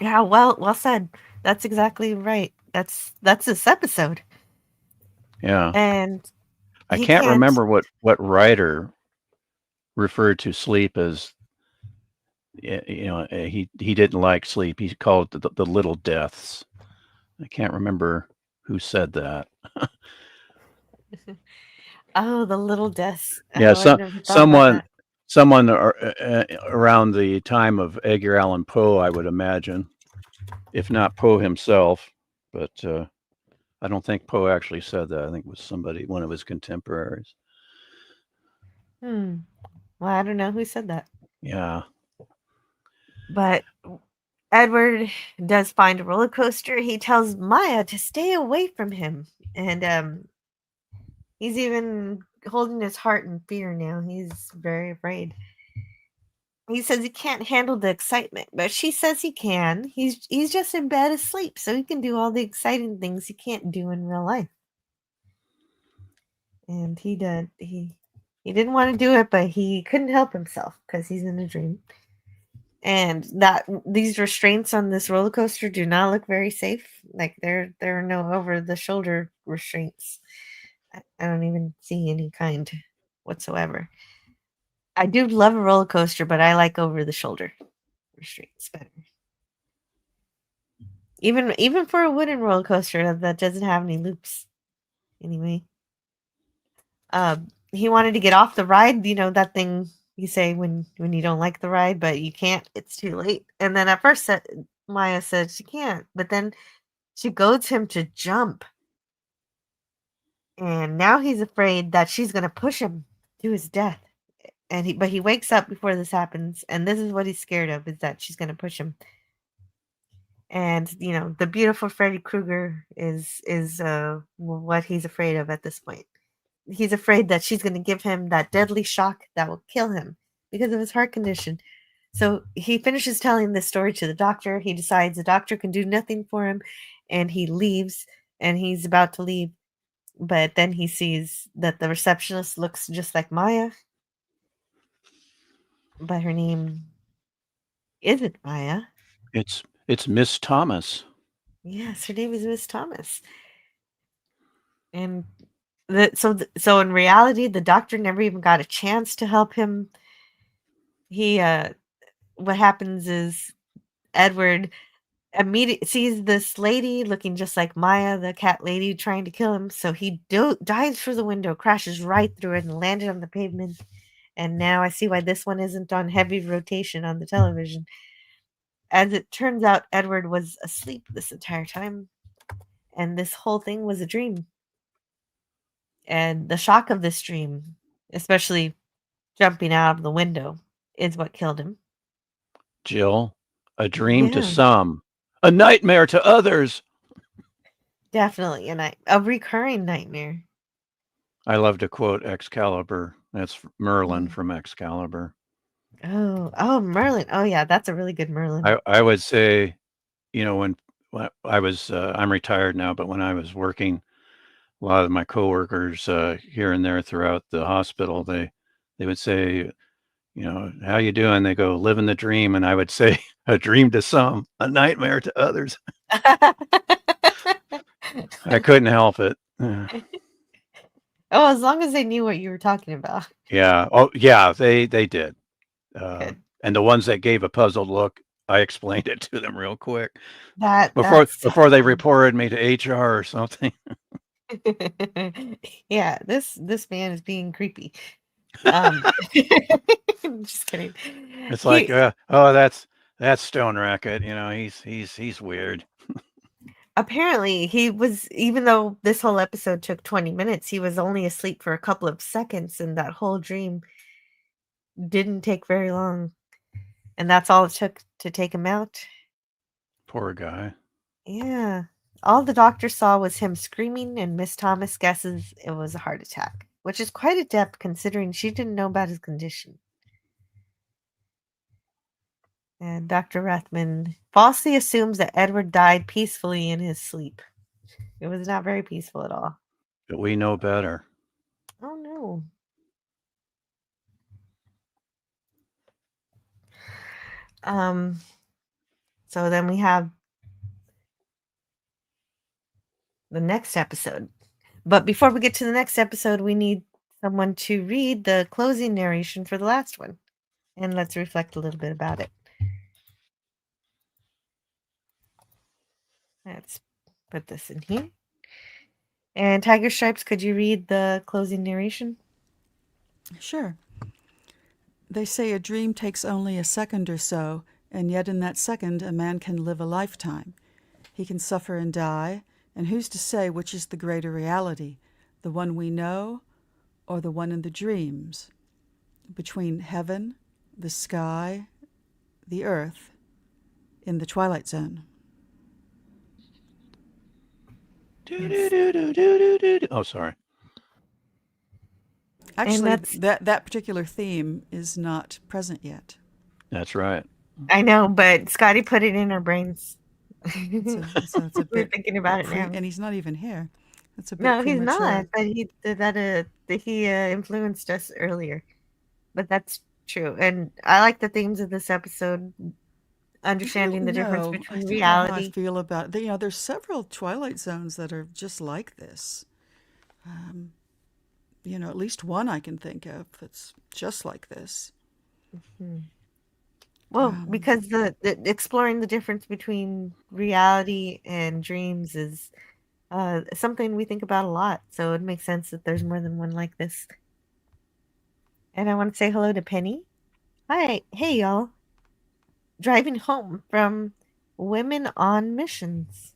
Yeah, well said. That's exactly right. That's this episode. Yeah. And I he can't can't remember what writer referred to sleep as he didn't like sleep. He called it the little deaths. I can't remember who said that. Oh, the little deaths. Yeah, Oh, I never thought about someone that. around the time of Edgar Allan Poe, I would imagine, if not Poe himself. But I don't think Poe actually said that. I think it was one of his contemporaries. Well, I don't know who said that. Yeah. But Edward does find a roller coaster. He tells Maya to stay away from him. And he's even holding his heart in fear now. He's very afraid. He says he can't handle the excitement, but she says he can. He's just in bed asleep, so he can do all the exciting things he can't do in real life. And he didn't want to do it, but he couldn't help himself because he's in a dream. And that these restraints on this roller coaster do not look very safe. Like there are no over the shoulder restraints. I don't even see any kind whatsoever. I do love a roller coaster, but I like over the shoulder restraints better. Even for a wooden roller coaster that doesn't have any loops. Anyway. He wanted to get off the ride, that thing you say when you don't like the ride, but you can't, it's too late. And then at first Maya said she can't, but then she goads him to jump. And now he's afraid that she's gonna push him to his death. But he wakes up before this happens, and this is what he's scared of, is that she's gonna push him. And the beautiful Freddy Krueger is what he's afraid of at this point. He's afraid that she's going to give him that deadly shock that will kill him because of his heart condition. So he finishes telling this story to the doctor. He decides the doctor can do nothing for him, and he leaves, and he's about to leave. But then he sees that the receptionist looks just like Maya, but her name isn't Maya. It's Miss Thomas. Yes, her name is Miss Thomas. And so in reality, the doctor never even got a chance to help him. He what happens is Edward immediately sees this lady looking just like Maya, the cat lady, trying to kill him. So he dives through the window, crashes right through it, and landed on the pavement. And now I see why this one isn't on heavy rotation on the television. As it turns out, Edward was asleep this entire time, and this whole thing was a dream. And the shock of this dream, especially jumping out of the window, is what killed him. Jill, a dream to Yeah, some, a nightmare to others. definitely a recurring nightmare. I love to quote Excalibur. That's Merlin Mm. from Excalibur. Oh, Merlin. Oh, yeah, that's a really good Merlin. I would say, when I was, I'm retired now, but when I was working, a lot of my coworkers here and there throughout the hospital, they would say, how you doing? They go, living the dream. And I would say, a dream to some, a nightmare to others. I couldn't help it. Oh, as long as they knew what you were talking about. Yeah. Oh, yeah, they did. Good. And the ones that gave a puzzled look, I explained it to them real quick That's so before they fun. reported me to HR or something. Yeah, this man is being creepy. Just kidding. It's like, oh, that's Stone Racket. He's weird. Apparently he was, even though this whole episode took 20 minutes, he was only asleep for a couple of seconds, and that whole dream didn't take very long. And that's all it took to take him out. Poor guy. Yeah. All the doctor saw was him screaming, and Miss Thomas guesses it was a heart attack, which is quite a depth considering she didn't know about his condition. And Dr. Rathman falsely assumes that Edward died peacefully in his sleep. It was not very peaceful at all. But we know better. Oh no. So then we have the next episode. But before we get to the next episode, we need someone to read the closing narration for the last one. And let's reflect a little bit about it. Let's put this in here. And Tiger Stripes, could you read the closing narration? Sure. They say a dream takes only a second or so, and yet in that second a man can live a lifetime. He can suffer and die, and who's to say which is the greater reality, the one we know or the one in the dreams? Between heaven, the sky, the earth, in the Twilight Zone. Oh, sorry. Actually, that particular theme is not present yet. That's right. I know, but Scotty put it in our brains. It's a We're bit thinking about it now. and he's not even here. That's a bit No, he's premature. not. But he influenced us earlier. But that's true, and I like the themes of this episode. Understanding the difference between reality. How I feel about it. There's several Twilight Zones that are just like this. At least one I can think of that's just like this. Mm-hmm. Well, because the exploring the difference between reality and dreams is something we think about a lot. So it makes sense that there's more than one like this. And I want to say hello to Penny. Hi. Hey, y'all. Driving home from Women on Missions.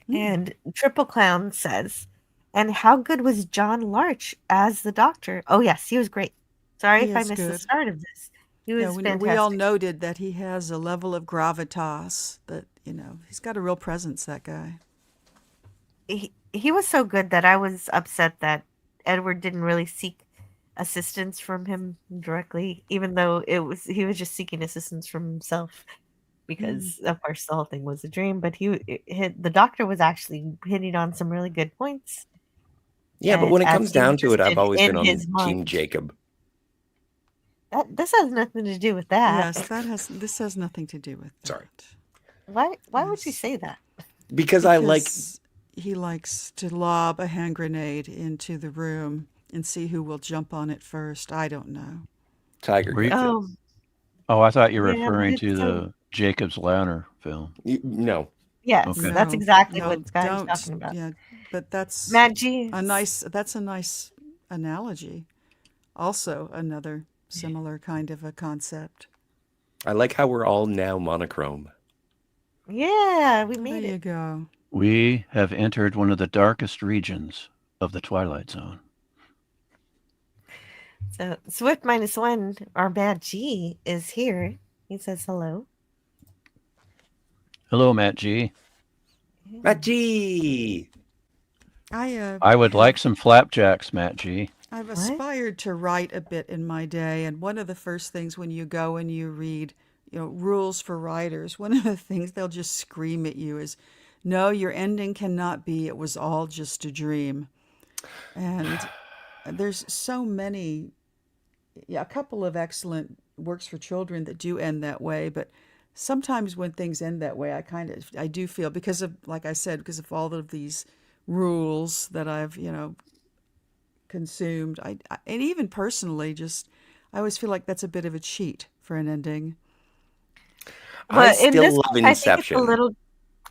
And Triple Clown says, and how good was John Larch as the doctor? Oh, yes, he was great. Sorry if I missed the start of this. He was fantastic. We all noted that he has a level of gravitas that, he's got a real presence, that guy. He was so good that I was upset that Edward didn't really seek assistance from him directly, even though he was just seeking assistance from himself. Because of course the whole thing was a dream, but the doctor was actually hitting on some really good points. Yeah, but when it as comes he's down to it, I've interested always in been on his Team mind. Jacob. This has nothing to do with that. Yes, this has nothing to do with that. Sorry. Why would you Yes. say that? Because I like Because he likes to lob a hand grenade into the room and see who will jump on it first. I don't know. Tiger Were you- gets it. Oh, I thought you were Yeah, but referring it's to so the Jacob's Ladder film. No. yes, Okay. that's No, exactly no, what Scott is don't. talking about. Yeah, but that's Matt G. that's a nice analogy. Also, another similar kind of a concept. I like how we're all now monochrome. Yeah, we There made you it. go. We have entered one of the darkest regions of the Twilight Zone. So Swift -1, our Matt G, is here. He says hello. Hello, Matt G. Matt G. I would like some flapjacks, Matt G. I've What? aspired to write a bit in my day, and one of the first things when you go and you read, rules for writers, one of the things they'll just scream at you is, no, your ending cannot be, it was all just a dream. And there's so many, a couple of excellent works for children that do end that way, but sometimes when things end that way, I do feel, because of, like I said, because of all of these rules that I've, consumed, and even personally, just I always feel like that's a bit of a cheat for an ending. I But in still this love case, I think it's a Inception. little.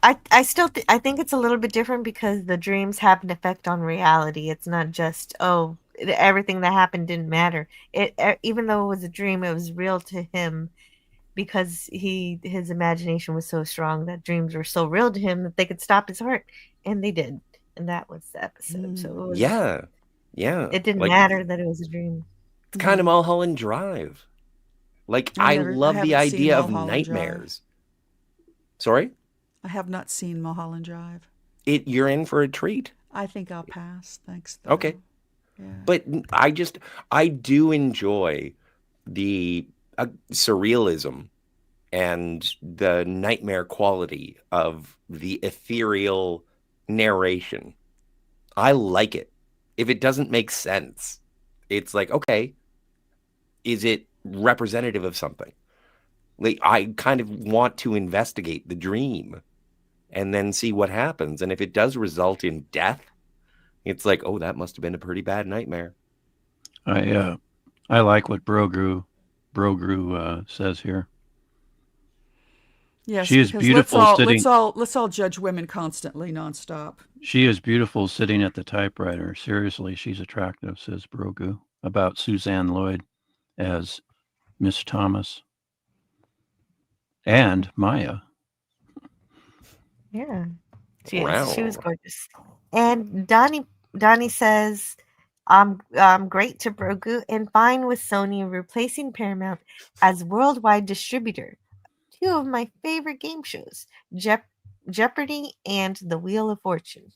I think it's a little bit different because the dreams have an effect on reality. It's not just everything that happened didn't matter. Even though it was a dream, it was real to him because his imagination was so strong that dreams were so real to him that they could stop his heart, and they did. And that was the episode. So it was. Yeah. Yeah. It didn't Like, matter that it was a dream. it's kind of Mulholland Drive. Like, I I love the haven't seen idea of Mulholland Drive. nightmares. Sorry? I have not seen Mulholland Drive. You're in for a treat. I think I'll pass. Thanks, though. Okay. Yeah. But I do enjoy the surrealism and the nightmare quality of the ethereal narration. I like it. If it doesn't make sense, it's like, okay, is it representative of something? Like, I kind of want to investigate the dream and then see what happens. And if it does result in death, it's like, oh, that must have been a pretty bad nightmare. I like what Brogru says here. Yes, She is because beautiful sitting. let's all judge women constantly, nonstop. She is beautiful sitting at the typewriter. Seriously, she's attractive, says Brogu about Suzanne Lloyd as Miss Thomas and Maya. Yeah, she was Wow. gorgeous. And Donnie says, I'm great to Brogu and fine with Sony replacing Paramount as worldwide distributor. Two of my favorite game shows, Jeopardy and The Wheel of Fortune.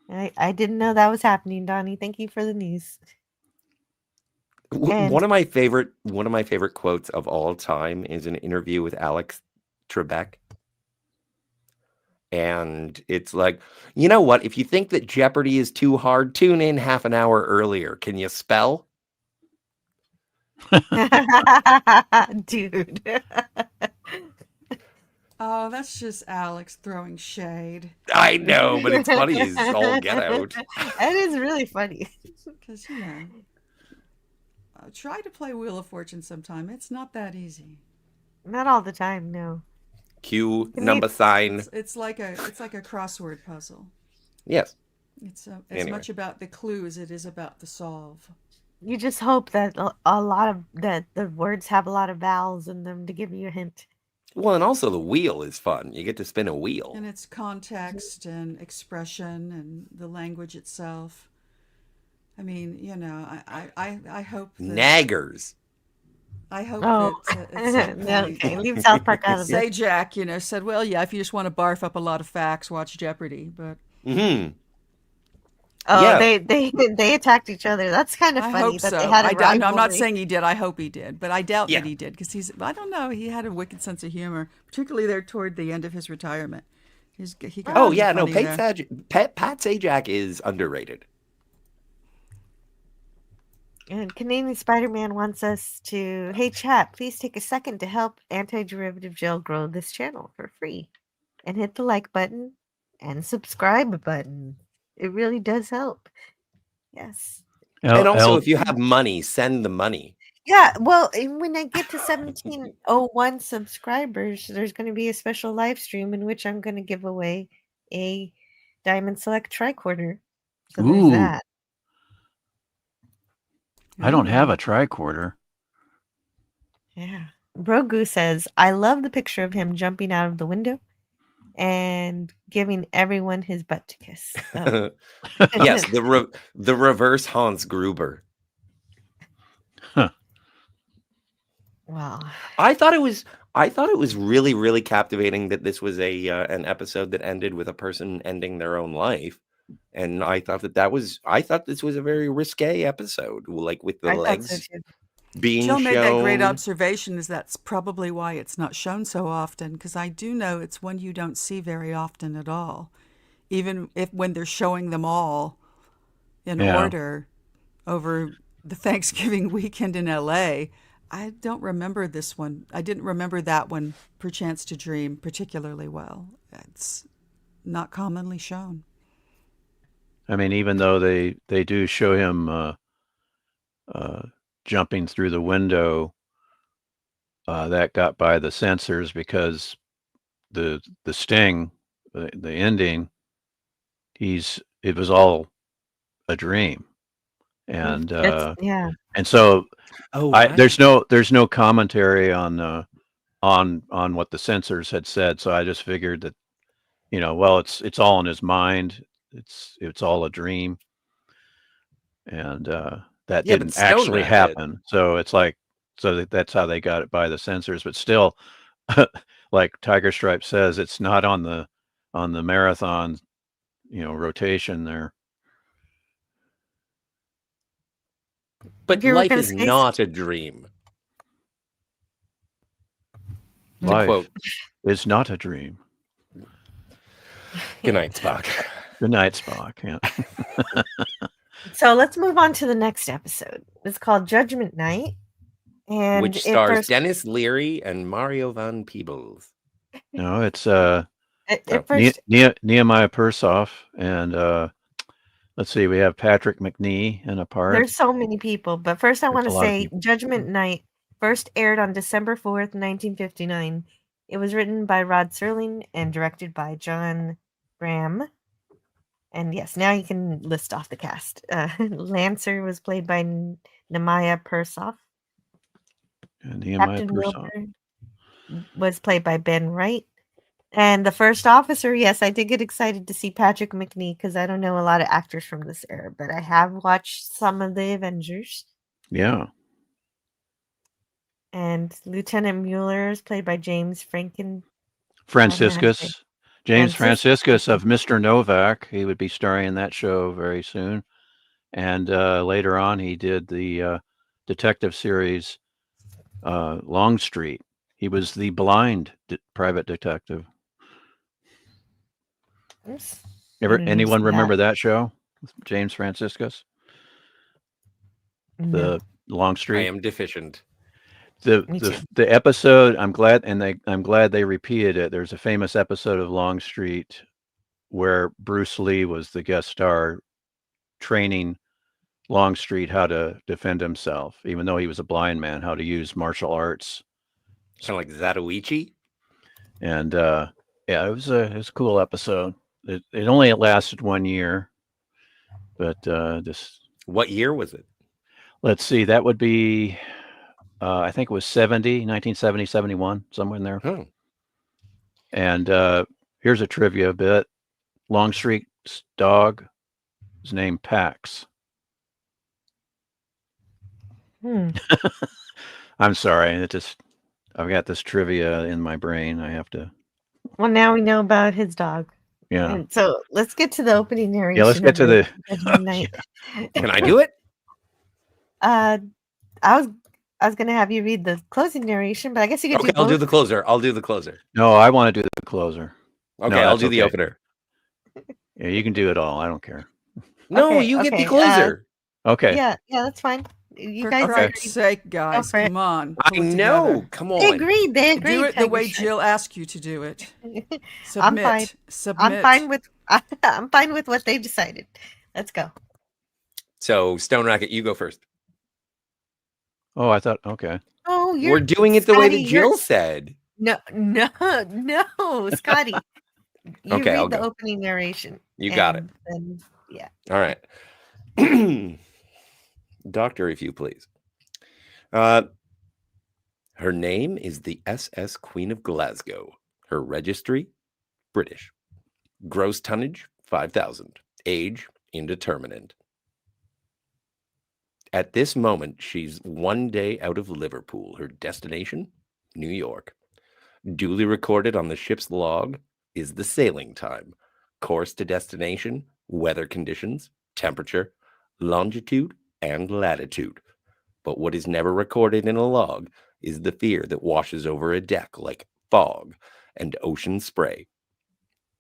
I didn't know that was happening, Donnie. Thank you for the news. And One of my favorite quotes of all time is an interview with Alex Trebek. And it's like, you know what? If you think that Jeopardy is too hard, tune in half an hour earlier. Can you spell? dude. Oh, that's just Alex throwing shade. I know, but it's funny as all get out. It is really funny. Because, try to play Wheel of Fortune sometime. It's not that easy. Not all the time, no. Cue number sign. It's like a crossword puzzle. Yes. It's as Anyway. much about the clue as it is about the solve. You just hope that a lot of that the words have a lot of vowels in them to give you a hint. Well, and also the wheel is fun. You get to spin a wheel. And it's context and expression and the language itself. I mean, I hope that... Naggers. I hope Oh, that at some point, okay. Leave South Park out of Say this. Jack, said, well, yeah, if you just want to barf up a lot of facts, watch Jeopardy. But Mm-hmm. Oh, Yeah. they attacked each other. That's kind of I funny hope that so. they had a I'm not rivalry. saying he did. I hope he did, but I doubt Yeah. that he did because I don't know. He had a wicked sense of humor, particularly there toward the end of his retirement. He got Oh, pretty yeah. No, funny there. Pat Sajak is underrated. And Canadian Spider-Man wants us to, hey chat, please take a second to help Anti-Derivative Gel grow this channel for free. And hit the like button and subscribe button. It really does help. Yes. And also, if you have money, send the money. Yeah, well, and when I get to 1701 subscribers, there's going to be a special live stream in which I'm going to give away a Diamond Select tricorder. So there's that. I don't have a tricorder. Yeah. Brogu says, I love the picture of him jumping out of the window and giving everyone his butt to kiss. Oh. Yes, the reverse Hans Gruber. Huh. Wow. I thought it was really, really captivating that this was an episode that ended with a person ending their own life. And I thought I thought this was a very risque episode, like with the legs being Jill shown. made that great observation, is that's probably why it's not shown so often, because I do know it's one you don't see very often at all. Even when they're showing them all in order over the Thanksgiving weekend in LA, I don't remember this one. I didn't remember that one, Perchance to Dream, particularly well. It's not commonly shown. I mean, even though they do show him jumping through the window, that got by the censors because the sting, the ending, it was all a dream, and and so there's no commentary on what the censors had said. So I just figured that, well, it's all in his mind. It's all a dream, and that didn't actually happen. So it's like, that's how they got it by the censors. But still, like Tiger Stripe says, it's not on the marathon, rotation there. But life is not a dream. Life is not a dream. Good night, Spock. Good night, Spock. Yeah. So let's move on to the next episode. It's called Judgment Night, and which stars Dennis Leary and Mario Van Peebles. No, it's Nehemiah Persoff, and let's see, we have Patrick McNee in a part. There's so many people, but first I want to say Judgment Night first aired on December 4th, 1959. It was written by Rod Serling and directed by John Graham. And yes, now you can list off the cast. Lancer was played by Nehemiah Persoff. Captain Wilbur was played by Ben Wright. And the first officer, yes, I did get excited to see Patrick McNee because I don't know a lot of actors from this era, but I have watched some of the Avengers. Yeah. And Lieutenant Mueller is played by James Franciscus. James Franciscus of Mr. Novak. He would be starring in that show very soon. And later on, he did the detective series Longstreet. He was the blind private detective. Anyone remember that show? James Franciscus? The Longstreet? I am deficient. The episode, I'm glad they repeated it. There's a famous episode of Longstreet where Bruce Lee was the guest star, training Longstreet how to defend himself, even though he was a blind man, how to use martial arts. Kind of like Zatoichi. And it was a cool episode. It only lasted 1 year, but what year was it? Let's see, that would be I think it was 1970, 71, somewhere in there. Hmm. And here's a trivia bit. Longstreet's dog is named Pax. I'm sorry. I've got this trivia in my brain. I have to. Well, now we know about his dog. Yeah. And so let's get to the opening narration. Yeah, let's get to the. Night. Can I do it? I was going to have you read the closing narration, but I guess you could do both. I'll do the closer. No, I want to do the closer. Okay, no, I'll do the opener. Yeah, you can do it all. I don't care. No, you get the closer. Okay. Yeah, that's fine. You For guys Christ's agreed. sake, guys, for it. come on. I Pull it know. together. Come They on. agreed. They agreed. Do it the Tiger way Shark. Jill asked you to do it. I'm fine. Submit. Submit. I'm fine with. I'm fine with what they decided. Let's go. So, Stone Rocket, you go first. Oh, I thought, okay. Oh, you're We're doing it the way Scotty, that you're- Jill said. No, Scotty. You Okay, I'll read the go. opening narration. You got it. And yeah. All right. Doctor, if you please. Her name is the SS Queen of Glasgow. Her registry, British. Gross tonnage, 5,000. Age, indeterminate. At this moment, she's 1 day out of Liverpool. Her destination, New York. Duly recorded on the ship's log is the sailing time. Course to destination, weather conditions, temperature, longitude, and latitude. But what is never recorded in a log is the fear that washes over a deck like fog and ocean spray.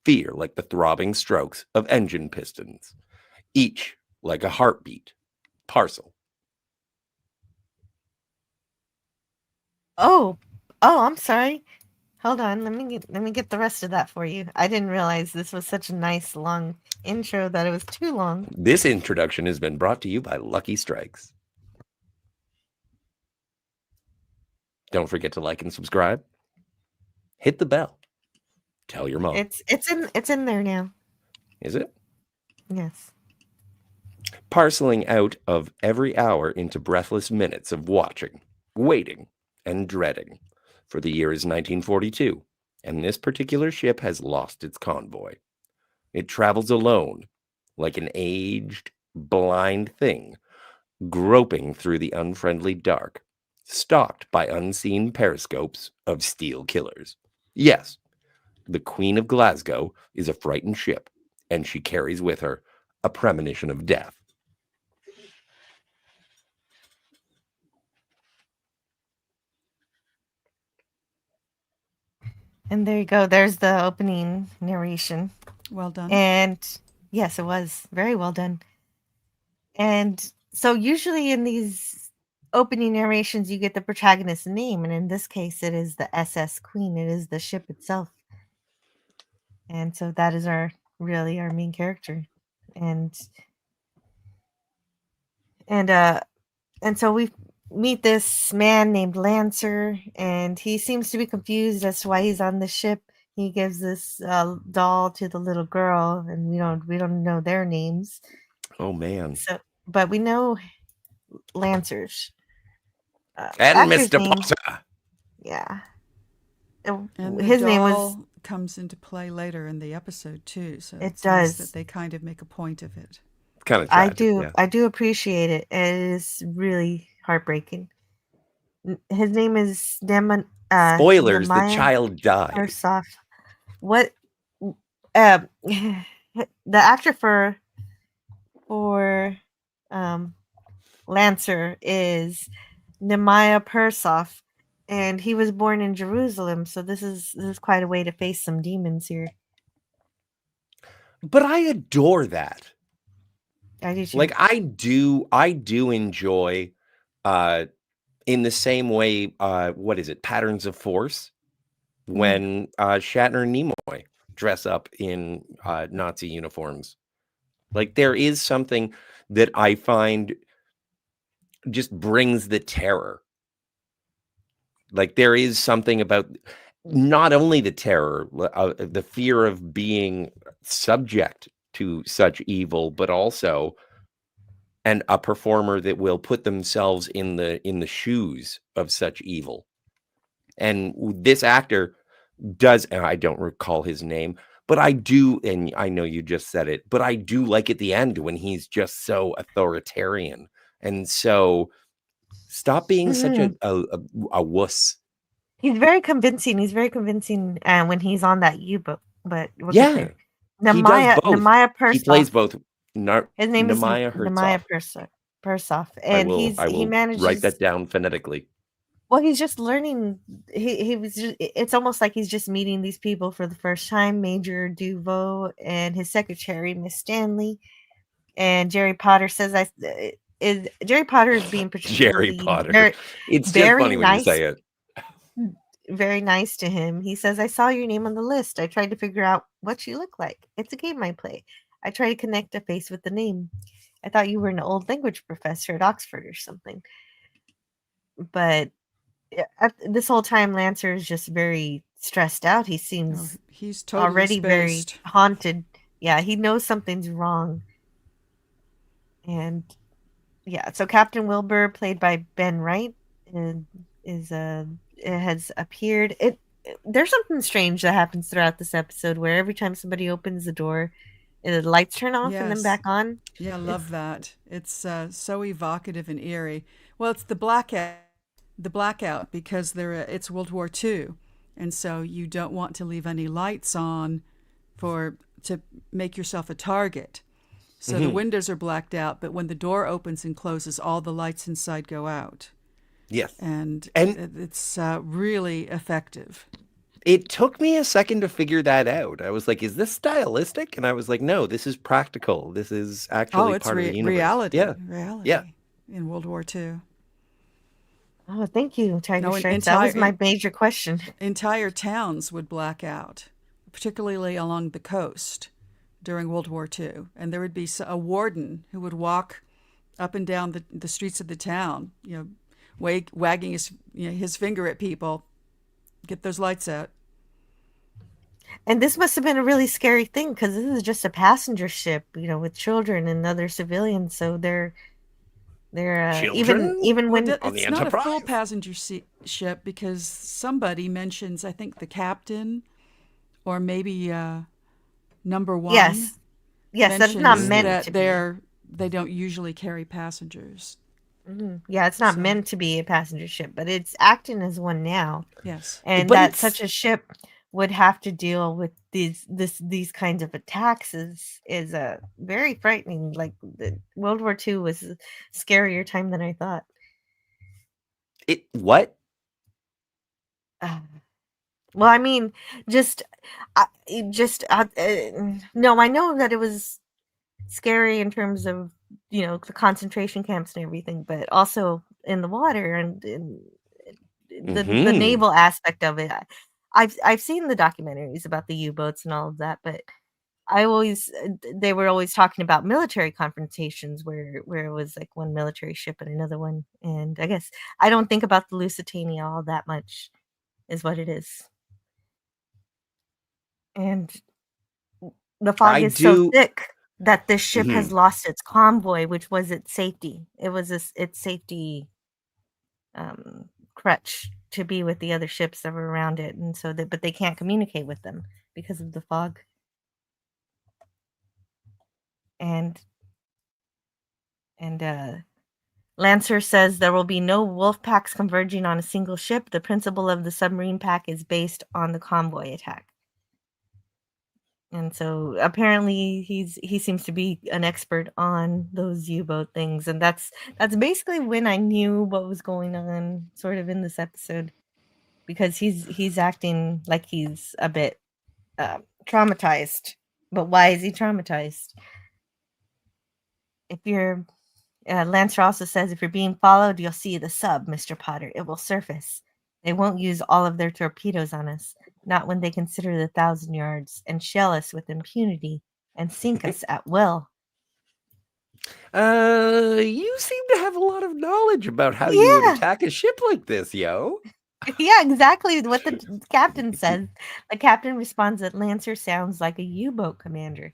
Fear like the throbbing strokes of engine pistons, each like a heartbeat. Parcel. Oh, I'm sorry. Hold on. Let me get the rest of that for you. I didn't realize this was such a nice long intro that it was too long. This introduction has been brought to you by Lucky Strikes. Don't forget to like and subscribe. Hit the bell. Tell your mom. It's in there now. Is it? Yes. Parceling out of every hour into breathless minutes of watching, waiting, and dreading. For the year is 1942, and this particular ship has lost its convoy. It travels alone, like an aged, blind thing, groping through the unfriendly dark, stalked by unseen periscopes of steel killers. Yes, the Queen of Glasgow is a frightened ship, and she carries with her a premonition of death. And there you go. There's the opening narration. Well done. And yes, it was very well done. And so usually in these opening narrations, you get the protagonist's name. And in this case, it is the SS Queen. It is the ship itself. And so that is our main character. And so we meet this man named Lancer, and he seems to be confused as to why he's on the ship. He gives this doll to the little girl, and we don't know their names. Oh man! So, but we know Lancer's And actor's Mr. name. Potter. Yeah, And his the name was. doll comes into play later in the episode too. So It it's nice does. that they kind of make a point of it. Kind of tragic, yeah. I do appreciate it. It is really heartbreaking. His name is Spoilers: the Nemaya child died. Persoff. What? The actor for Lancer is Nemaya Persoff, and he was born in Jerusalem. So this is quite a way to face some demons here. But I adore that. I do too. Like I do enjoy in the same way what is it, Patterns of Force, when Shatner and Nimoy dress up in Nazi uniforms. Like there is something that I find just brings the terror. Like there is something about not only the terror, the fear of being subject to such evil, but also a performer that will put themselves in the shoes of such evil. And this actor does, and I don't recall his name, but I do, and I know you just said it, but I do like at the end when he's just so authoritarian and so stop being such a wuss. He's very convincing. He's very convincing when he's on that U-boat. But we'll get Yeah, there. he does both. Nemaya Persoff. He plays both. His name Nemaya is Nemaya Persoff, and he manages. Write that down phonetically. Well, he's just learning. It's almost like he's just meeting these people for the first time. Major Duveau and his secretary, Miss Stanley, and Jerry Potter says, is Jerry Potter is being Jerry particularly Potter. It's just very funny when you nice, say it. very nice to him. He says, "I saw your name on the list. I tried to figure out what you look like. It's a game I play. I try to connect a face with the name. I thought you were an old language professor at Oxford or something." But this whole time, Lancer is just very stressed out. He Oh, seems he's totally already very spaced. haunted. Yeah, he knows something's wrong. And yeah, so Captain Wilbur, played by Ben Wright, has appeared. There's something strange that happens throughout this episode where every time somebody opens the door, the lights turn off and then Yes. back on. Yeah, I love that. It's so evocative and eerie. Well, it's the blackout because it's World War II, and so you don't want to leave any lights on to make yourself a target. So the windows are blacked out, but when the door opens and closes, all the lights inside go out. Yes. And And it's really effective. it took me a second to figure that out. I was like, is this stylistic? And I was like, no, this is practical. This is actually It's part of the universe. reality. Yeah. Reality. Yeah. In World War II. Oh, thank you, Tiger No, Sharks. That was my major question. Entire towns would black out, particularly along the coast during World War II. And there would be a warden who would walk up and down the streets of the town, wagging his finger at people, get those lights out. And this must have been a really scary thing because this is just a passenger ship, with children and other civilians. So they're Children? even when On the it's not a full Enterprise? passenger ship because somebody mentions, I think, the captain or maybe number one. yes, that's not mentions meant that to be. they don't usually carry passengers. Yeah, it's not So- meant to be a passenger ship, but it's acting as one now. Yes. And But that it's- such a ship would have to deal with these kinds of attacks is very frightening. Like World War II was a scarier time than I thought. What? Well, I mean, no, I know that it was scary in terms of the concentration camps and everything, but also in the water and in the Mhm. naval aspect of it. I've seen the documentaries about the U-boats and all of that, but they were always talking about military confrontations where it was like one military ship and another one, and I guess I don't think about the Lusitania all that much, is what it is. And the fog I is so do- thick that this ship has Mhm. lost its convoy, which was its safety. It was its safety crutch to be with the other ships that were around it, and so but they can't communicate with them because of the fog. And Lancer says there will be no wolf packs converging on a single ship. The principle of the submarine pack is based on the convoy attack. And so apparently he seems to be an expert on those U-boat things, and that's basically when I knew what was going on sort of in this episode, because he's acting like he's a bit traumatized. But why is he traumatized? If you're Lancer also says, if you're being followed, you'll see the sub, Mr. Potter. It will surface. They won't use all of their torpedoes on us, not when they consider the 1,000 yards, and shell us with impunity and sink us at will. You seem to have a lot of knowledge about how you would Yeah. attack a ship like this, yo. Yeah, exactly what the captain says. The captain responds that Lancer sounds like a U-boat commander.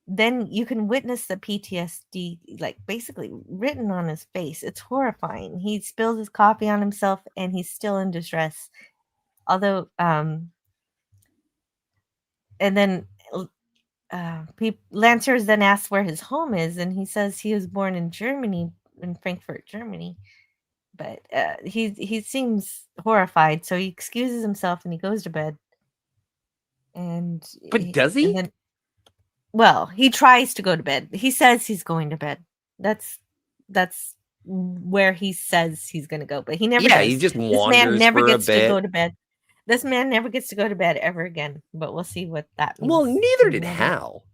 Then you can witness the PTSD, like basically written on his face. It's horrifying. He spills his coffee on himself and he's still in distress. Although, and then Lancer then asks where his home is, and he says he was born in Germany, in Frankfurt, Germany. But he seems horrified, so he excuses himself and he goes to bed. But does he? And then, well, he tries to go to bed. He says he's going to bed. That's where he says he's going to go, but he never does. He just This wanders man never for a gets to go bit. to bed. This man never gets to go to bed ever again, but we'll see what that means. Well, neither in did another- Hal.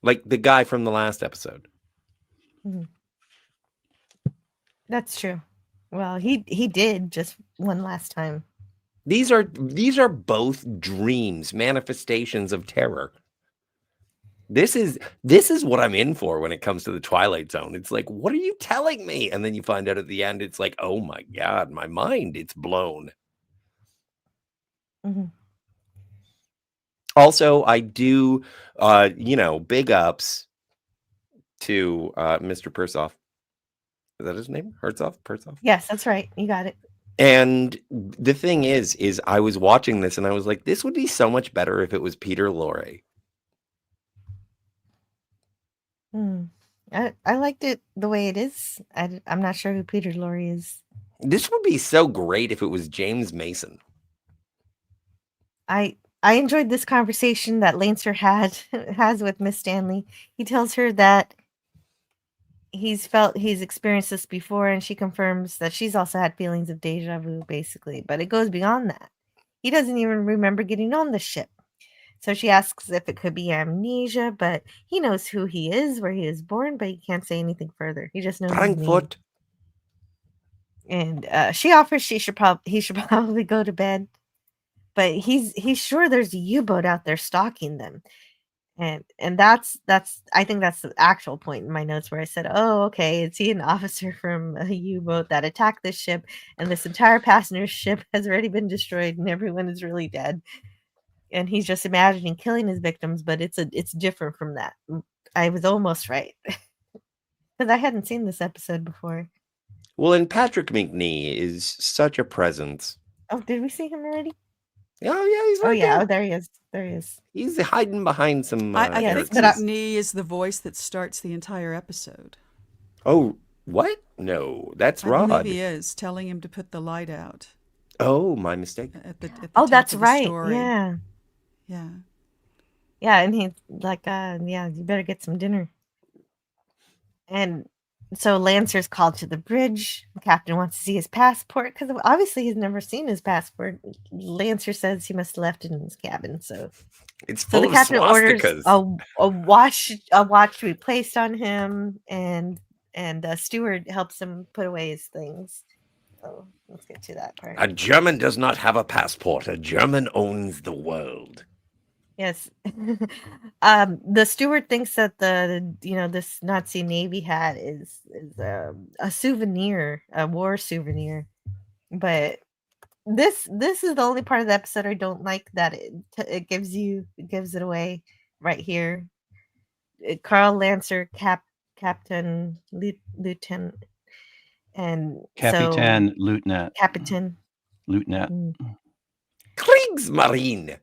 like the guy from the last episode. Mhm. That's true. Well, he did just one last time. These are both dreams, manifestations of terror. This is what I'm in for when it comes to the Twilight Zone. It's like, what are you telling me? And then you find out at the end, it's like, oh my God, my mind, it's blown. Mhm. Also, I do, big ups to Mr. Persoff. Is that his name? Persoff? Yes, that's right. You got it. And the thing is I was watching this and I was like, this would be so much better if it was Peter Lorre. I liked it the way it is. I'm not sure who Peter Lorre is. This would be so great if it was James Mason. I enjoyed this conversation that Lancer has with Miss Stanley. He tells her that he's experienced this before, and she confirms that she's also had feelings of deja vu, basically. But it goes beyond that. He doesn't even remember getting on the ship. So she asks if it could be amnesia, but he knows who he is, where he was born, but he can't say anything further. He just knows his name. Frankfurt. And she offers he should probably go to bed, but he's sure there's a U-boat out there stalking them, and that's I think that's the actual point in my notes where I said, oh, okay, is he an officer from a U-boat that attacked this ship, and this entire passenger ship has already been destroyed, and everyone is really dead, and he's just imagining killing his victims, but it's different from that. I was almost right because I hadn't seen this episode before. Well, and Patrick McNee is such a presence. Oh, did we see him already? Oh, yeah, he's right yeah. there. Oh, there he is. There he is. He's hiding behind some I think but McNee is the voice that starts the entire episode. Oh, what? No, that's I Rod. believe he is, telling him to put the light out. Oh, my mistake. At the Oh, top that's of the right. story. Yeah. Yeah. Yeah, and he's like, yeah, you better get some dinner. And so Lancer's called to the bridge. The captain wants to see his passport because obviously he's never seen his passport. Lancer says he must have left it in his cabin. So It's full the of captain orders swastikas. a watch to be placed on him, and a steward helps him put away his things. So let's get to that part. A German does not have a passport. A German owns the world. Yes. The steward thinks that this Nazi Navy hat is a souvenir, a war souvenir. But this is the only part of the episode I don't like, that it gives it away right here. Carl Lancer, Captain, Lieutenant, and Capitan, Lieutenant. Captain. Lieutenant. Kriegsmarine.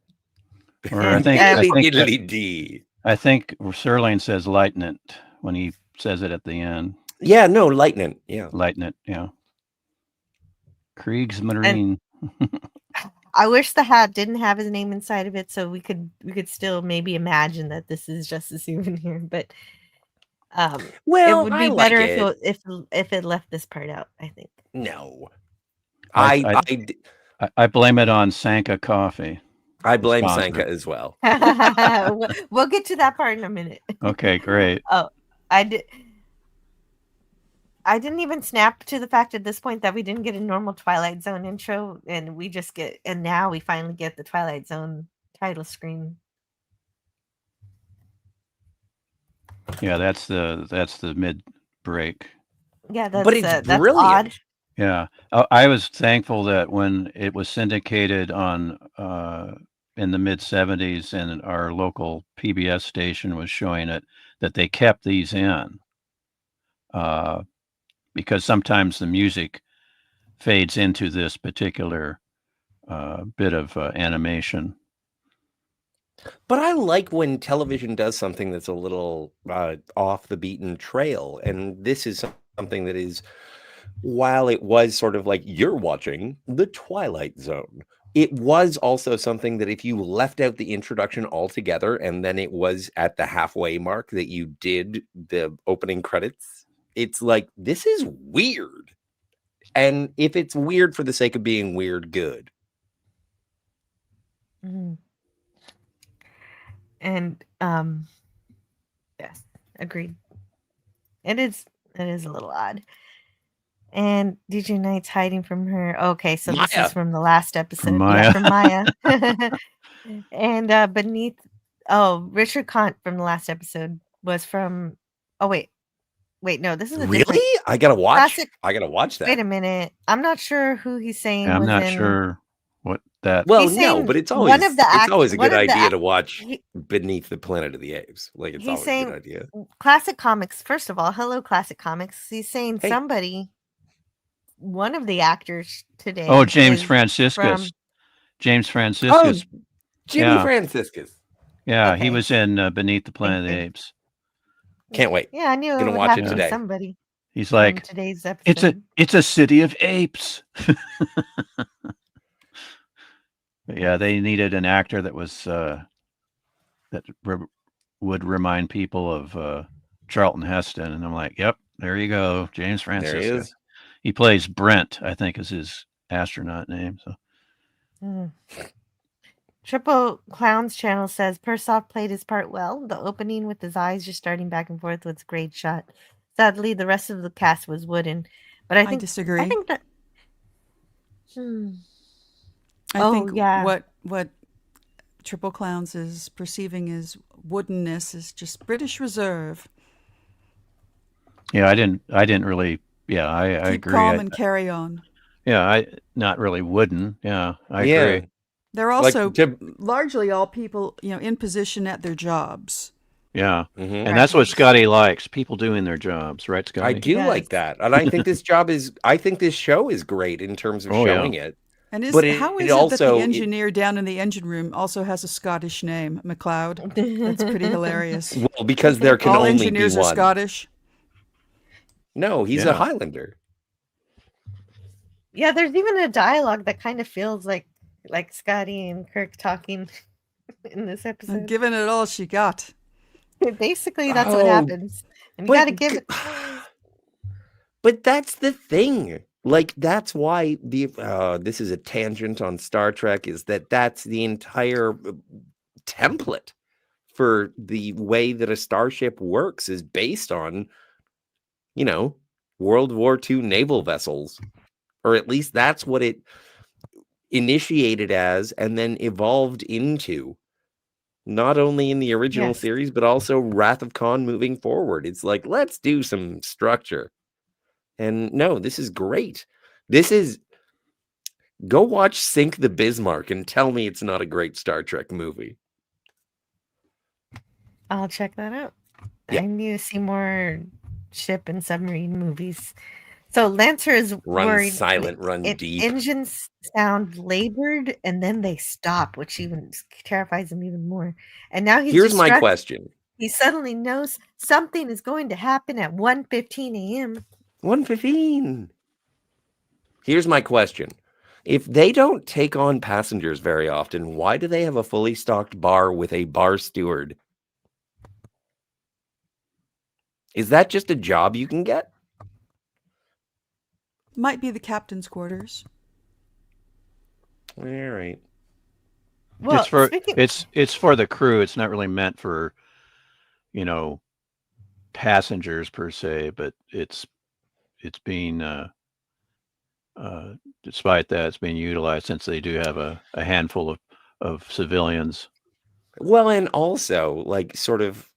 Or And, I think Serling says Lieutenant when he says it at the end. Yeah, no, Lieutenant. Yeah. Lieutenant, yeah. Kriegsmarine. I wish the hat didn't have his name inside of it, so we could still maybe imagine that this is just a souvenir. But well, it would be better if it left this part out, I think. No, I blame it on Sanka Coffee. I blame Sanka as well. We'll get to that part in a minute. Okay, great. Oh, I didn't even snap to the fact at this point that we didn't get a normal Twilight Zone intro, and now we finally get the Twilight Zone title screen. Yeah, that's the mid break. Yeah, that's brilliant. That's odd. Yeah, I was thankful that when it was syndicated on in the mid 70s and our local PBS station was showing it, that they kept these in, because sometimes the music fades into this particular bit of animation. But I like when television does something that's a little off the beaten trail. And this is something that is, while it was sort of like you're watching the Twilight Zone, it was also something that if you left out the introduction altogether and then it was at the halfway mark that you did the opening credits, it's like, this is weird. And if it's weird for the sake of being weird, good. Mm-hmm. And Yes, agreed. It is a little odd. And DJ Knight's hiding from her. Okay, so this Maya. is from the last episode. Maya. Yeah, from Maya. And beneath Richard Kant from the last episode was from wait, no, this is a Really? different I gotta watch. classic. I gotta watch that. Wait a minute. I'm not sure who he's saying I'm was not in. sure what that. Well, He's no, saying but it's one always of the it's always a one good of the idea ac- to watch he- Beneath the Planet of the Apes. Like it's he's always a saying good idea. Classic Comics. First of all, hello, Classic Comics. He's saying Hey. somebody, one of the actors today. Oh, James is Franciscus. from- James Franciscus. Jimmy Yeah. Franciscus. Yeah, Okay. he was in Beneath the Planet of the Thank you. Apes. Can't wait. Yeah, I knew it Gonna would watch have it to be today. somebody He's from like, today's episode. it's a city of apes. Yeah, they needed an actor that was would remind people of Charlton Heston, and I'm like, yep, there you go, James There he Franciscus. is. He plays Brent, I think, is his astronaut name. So Mm. Triple Clowns channel says Persoff played his part well. The opening with his eyes just starting back and forth was a great shot. Sadly, the rest of the cast was wooden. But I think disagree. I think that. I think yeah. what Triple Clowns is perceiving as woodenness is just British reserve. yeah, I didn't really. Yeah, I Keep agree. calm and carry on. Yeah, not really wooden. Yeah, I Yeah. agree. They're Like, also to- largely all people, in position at their jobs. Yeah, Mhm. and that's what Scotty likes: people doing their jobs, right, Scotty? I do Yes. like that, and I think I think this show is great in terms of Oh, yeah. showing it. And But how it is it that also- the engineer down in the engine room also has a Scottish name, McLeod? That's pretty hilarious. Well, because there can All only engineers be are one. Scottish. No, he's Yeah. a Highlander. Yeah, there's even a dialogue that kind of feels like Scotty and Kirk talking in this And episode. giving it all she got. Basically, that's what Oh, happens. And you but got to give g- it. But that's the thing. Like that's why this is a tangent on Star Trek is that's the entire template for the way that a starship works is based on World War II naval vessels, or at least that's what it initiated as and then evolved into, not only in the original Yes. series but also Wrath of Khan moving forward. It's like, let's do some structure. And no, this is great. Go watch Sink the Bismarck and tell me it's not a great Star Trek movie. I'll check that out. Yeah. I need to see more ship and submarine movies. So Lancer is Run worried. silent, run deep. Engines sound labored and then they stop, which even terrifies him even more. And now Here's my distracted. question. He suddenly knows something is going to happen at 1:15 a.m. 1:15. Here's my question. If they don't take on passengers very often, why do they have a fully stocked bar with a bar steward? Is that just a job you can get? Might be the captain's quarters. All right. Well, it's for speaking, it's for the crew. It's not really meant for, passengers per se, but it's being despite that, it's being utilized since they do have a handful of civilians. Well, and also like sort of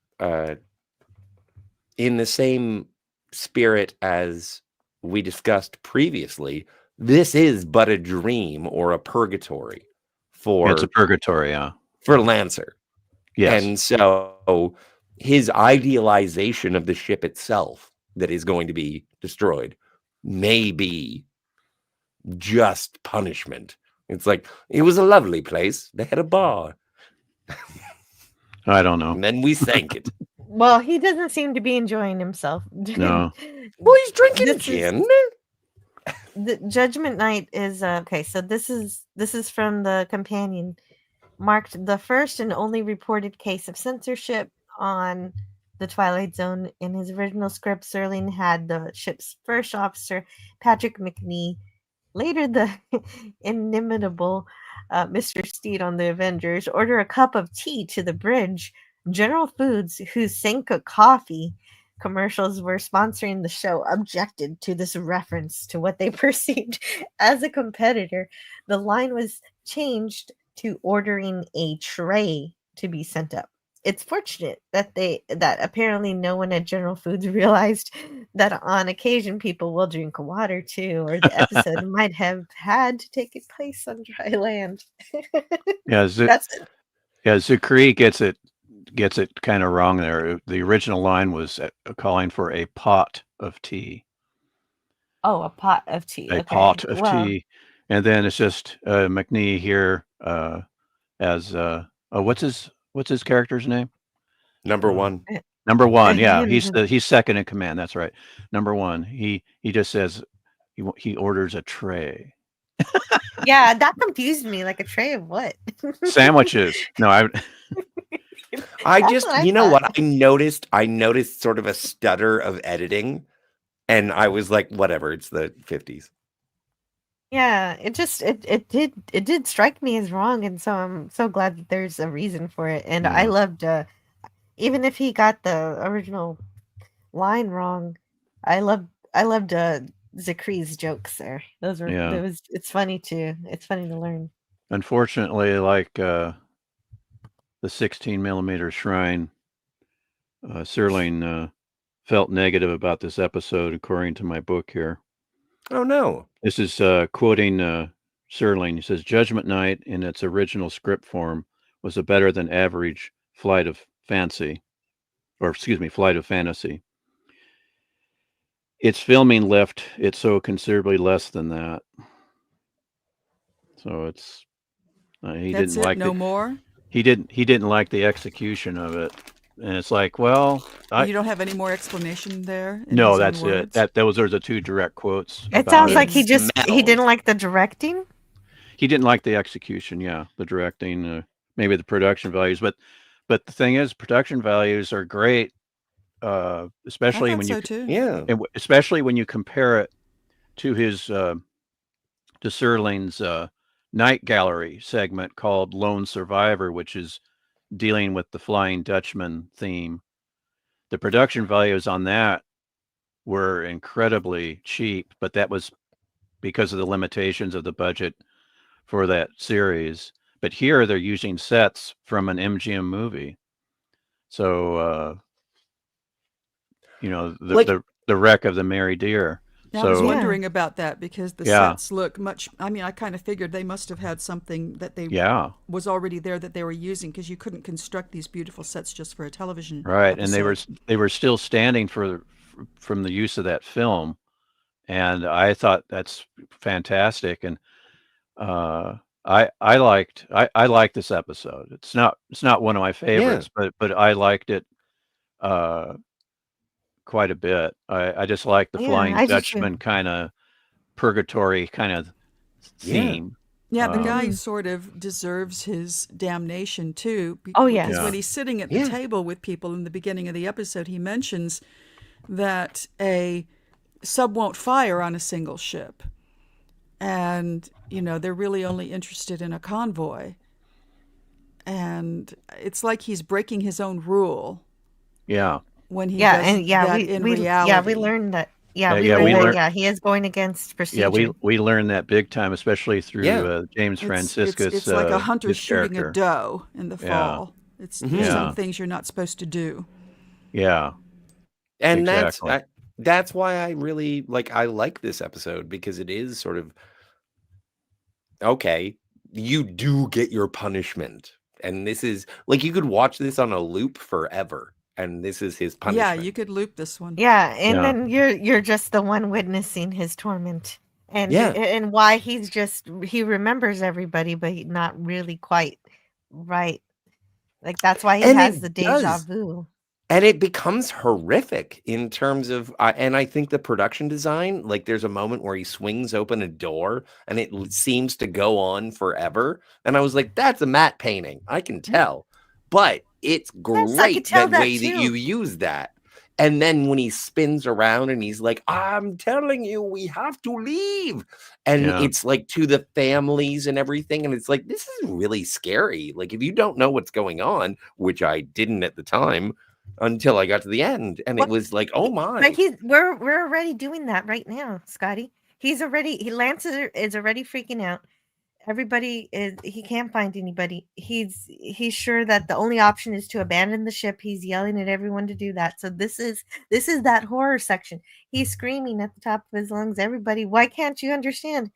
in the same spirit as we discussed previously, this is but a dream or a purgatory for It's a purgatory, yeah. for Lancer. Yes. And so his idealization of the ship itself that is going to be destroyed may be just punishment. It's like, it was a lovely place. They had a bar. I don't know. And then we sank it. well, he doesn't seem to be enjoying himself. No. Well, he's drinking This is- gin. The Judgment Night is okay. So this is from the companion, marked the first and only reported case of censorship on the Twilight Zone. In his original script, Serling had the ship's first officer, Patrick McNee, later the inimitable Mr. Steed on the Avengers, order a cup of tea to the bridge General Foods, whose Senka coffee commercials were sponsoring the show, objected to this reference to what they perceived as a competitor. The line was changed to ordering a tray to be sent up. It's fortunate that apparently no one at General Foods realized that on occasion people will drink water too, or the episode might have had to take place on dry land. Yeah, That's it. yeah. Zachary gets it kind of wrong there. The original line was calling for a pot of tea. Oh, a pot of tea. A Okay. pot of Well, tea, and then it's just McNee here as what's his character's name? Number one. Number one. Yeah, he's second in command. That's right. Number one. He just says he orders a tray. yeah, that confused me. Like a tray of what? Sandwiches. No, I That's just, what I you know thought. what? I noticed sort of a stutter of editing, and I was like, whatever, it's the 50s. Yeah, it did strike me as wrong, and so I'm so glad that there's a reason for it. And I Yeah. loved even if he got the original line wrong, I loved Zachary's jokes there. Yeah. It's funny too. It's funny to learn. Unfortunately, like the 16 millimeter shrine, Serling felt negative about this episode, according to my book here. Oh no. This is quoting Serling. He says, "Judgment Night in its original script form was a better than average flight of fancy. Its filming left it so considerably less than that." So it's he That's didn't like no more. He didn't like the execution of it, and it's like, well, You don't have any more explanation there? in no, his own that's it. words? Those are the two direct quotes. It about sounds it. like he smelled. didn't like the directing. He didn't like the execution. Yeah, the directing, maybe the production values, but the thing is, production values are great, especially I when thought you so too. Yeah. and especially when you compare it to his to Serling's night gallery segment called Lone Survivor, which is dealing with the Flying Dutchman theme. The production values on that were incredibly cheap, but that was because of the limitations of the budget for that series. But here they're using sets from an MGM movie. So the wreck of the Mary Deer. Now, I was So wondering about that because the sets look much. I mean, I kind of figured they must have had something that they was already there that they were using, because you couldn't construct these beautiful sets just for a television. right, episode. and they were still standing from the use of that film, and I thought that's fantastic. And I liked this episode. It's not one of my favorites, but I liked it quite a bit. I just like the Flying Dutchman kind of purgatory kind of theme. Yeah, the guy sort of deserves his damnation too. Oh, yes. Because when he's sitting at the table with people in the beginning of the episode, he mentions that a sub won't fire on a single ship. And, they're really only interested in a convoy. And it's like he's breaking his own rule. Yeah. When he does that in reality. Yeah, we learned that. He is going against procedure. Yeah, we learned that big time, especially through James Franciscus. It's like a hunter shooting a doe in the fall. It's some things you're not supposed to do. Yeah, and exactly. that's why I really I like this episode, because it is sort of okay. You do get your punishment, and this is you could watch this on a loop forever. And this is his punishment. Yeah, you could loop this one. Yeah, and then you're just the one witnessing his torment, and why he remembers everybody, but he's not really quite right. That's why he has the deja vu. And it becomes horrific in terms of, and I think the production design, there's a moment where he swings open a door and it seems to go on forever. And I was like, that's a matte painting. I can tell. But it's great that way that you use that. And then when he spins around and he's like, I'm telling you, we have to leave. And it's like to the families and everything. And it's like, this is really scary. Like, if you don't know what's going on, which I didn't at the time until I got to the end. And it was like, oh my. But we're already doing that right now, Scotty. Lance is already freaking out. Everybody he can't find anybody. He's sure that the only option is to abandon the ship. He's yelling at everyone to do that. So this is that horror section. He's screaming at the top of his lungs, everybody, why can't you understand?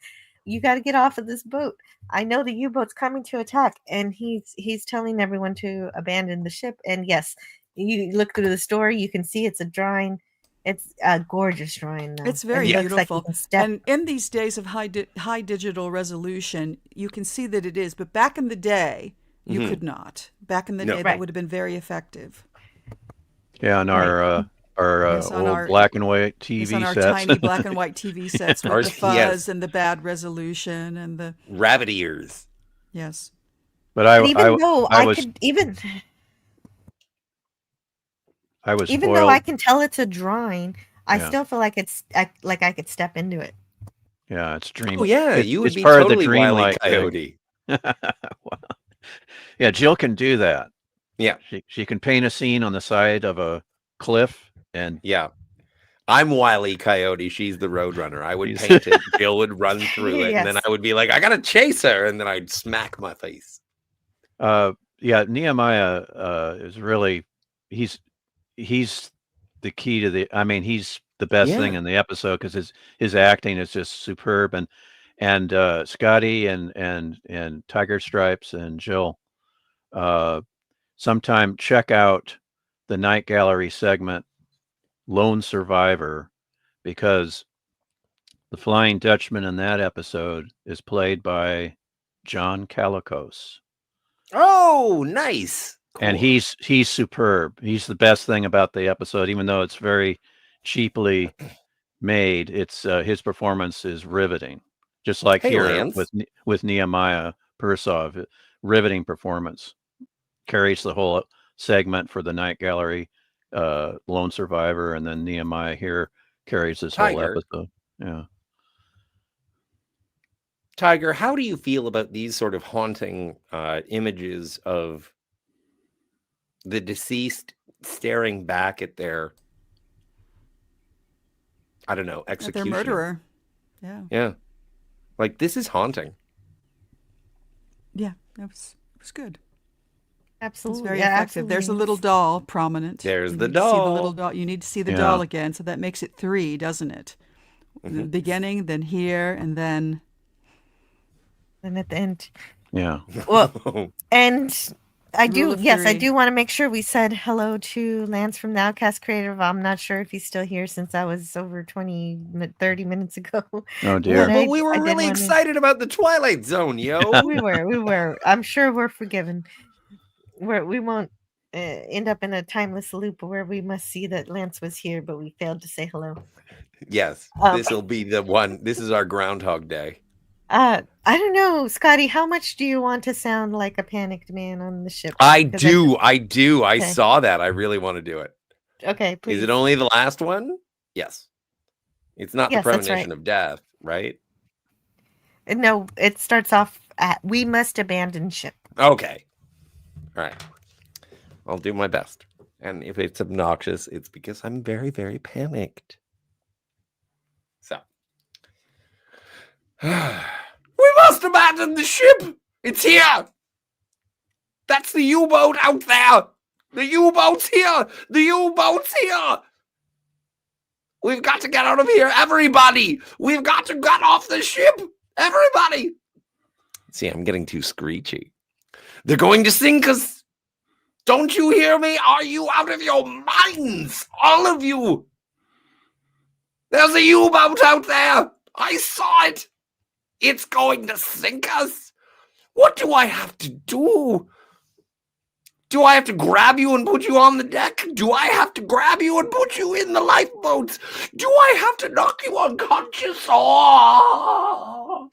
You got to get off of this boat. I know the U-boat's coming to attack, and he's telling everyone to abandon the ship. And yes, you look through the story, you can see it's a drawing. It's a gorgeous drawing, though. It's very beautiful. Like and in these days of high digital resolution, you can see that it is. But back in the day, you could not. Back in the day, that would have been very effective. Yeah, on our old black and white TV sets. On our tiny black and white TV sets with the fuzz and the bad resolution and the rabbit ears. Yes. But I was even though I can tell it's a drawing, I still feel like like I could step into it. Yeah, it's dream. Oh yeah, you would it's be part totally of the dream Wile E. like Coyote. Yeah, Jill can do that. Yeah, she can paint a scene on the side of a cliff, and I'm Wile E. Coyote. She's the Roadrunner. I would paint it. Jill would run through it, and then I would be like, I gotta chase her, and then I'd smack my face. Nehemiah is really he's the key to he's the best thing in the episode because his acting is just superb, and Scotty and Tiger Stripes and Jill, sometime check out the Night Gallery segment Lone Survivor, because the Flying Dutchman in that episode is played by John Calicos. Oh, nice. Cool. And he's superb. He's the best thing about the episode, even though it's very cheaply made. It's his performance is riveting, just like with Nehemiah Persov. Riveting performance, carries the whole segment for the Night Gallery, Lone Survivor, and then Nehemiah here carries this whole episode. Yeah. Tiger, how do you feel about these sort of haunting images of the deceased staring back at their, I don't know, executioner? Their murderer. Yeah. Yeah. Like, this is haunting. Yeah, it was good. Absolutely. It's very effective. Absolutely. There's a little doll prominent. There's the See doll. the little doll. You need to see the doll again, so that makes it 3, doesn't it? The beginning, then here, and then at the end. Yeah. Well, and I do want to make sure we said hello to Lance from the Outcast Creative. I'm not sure if he's still here since that was over 30 minutes ago. Oh dear. But we were really excited about the Twilight Zone, yo. We were. I'm sure we're forgiven. We won't end up in a timeless loop where we must see that Lance was here, but we failed to say hello. Yes, this will be the one. This is our Groundhog Day. I don't know, Scotty, how much do you want to sound like a panicked man on the ship? I do. Okay. I saw that. I really want to do it. Okay, please. Is it only the last one? Yes. It's not the premonition of death, right? No, it starts off at, we must abandon ship. Okay. All right. I'll do my best. And if it's obnoxious, it's because I'm very, very panicked. So. We must abandon the ship. It's here. That's the U-boat out there. The U-boat's here. The U-boat's here. We've got to get out of here. Everybody. We've got to get off the ship. Everybody. See, I'm getting too screechy. They're going to sink us. Don't you hear me? Are you out of your minds? All of you. There's a U-boat out there. I saw it. It's going to sink us. What do I have to do? Do I have to grab you and put you on the deck? Do I have to grab you and put you in the lifeboats? Do I have to knock you unconscious? Oh.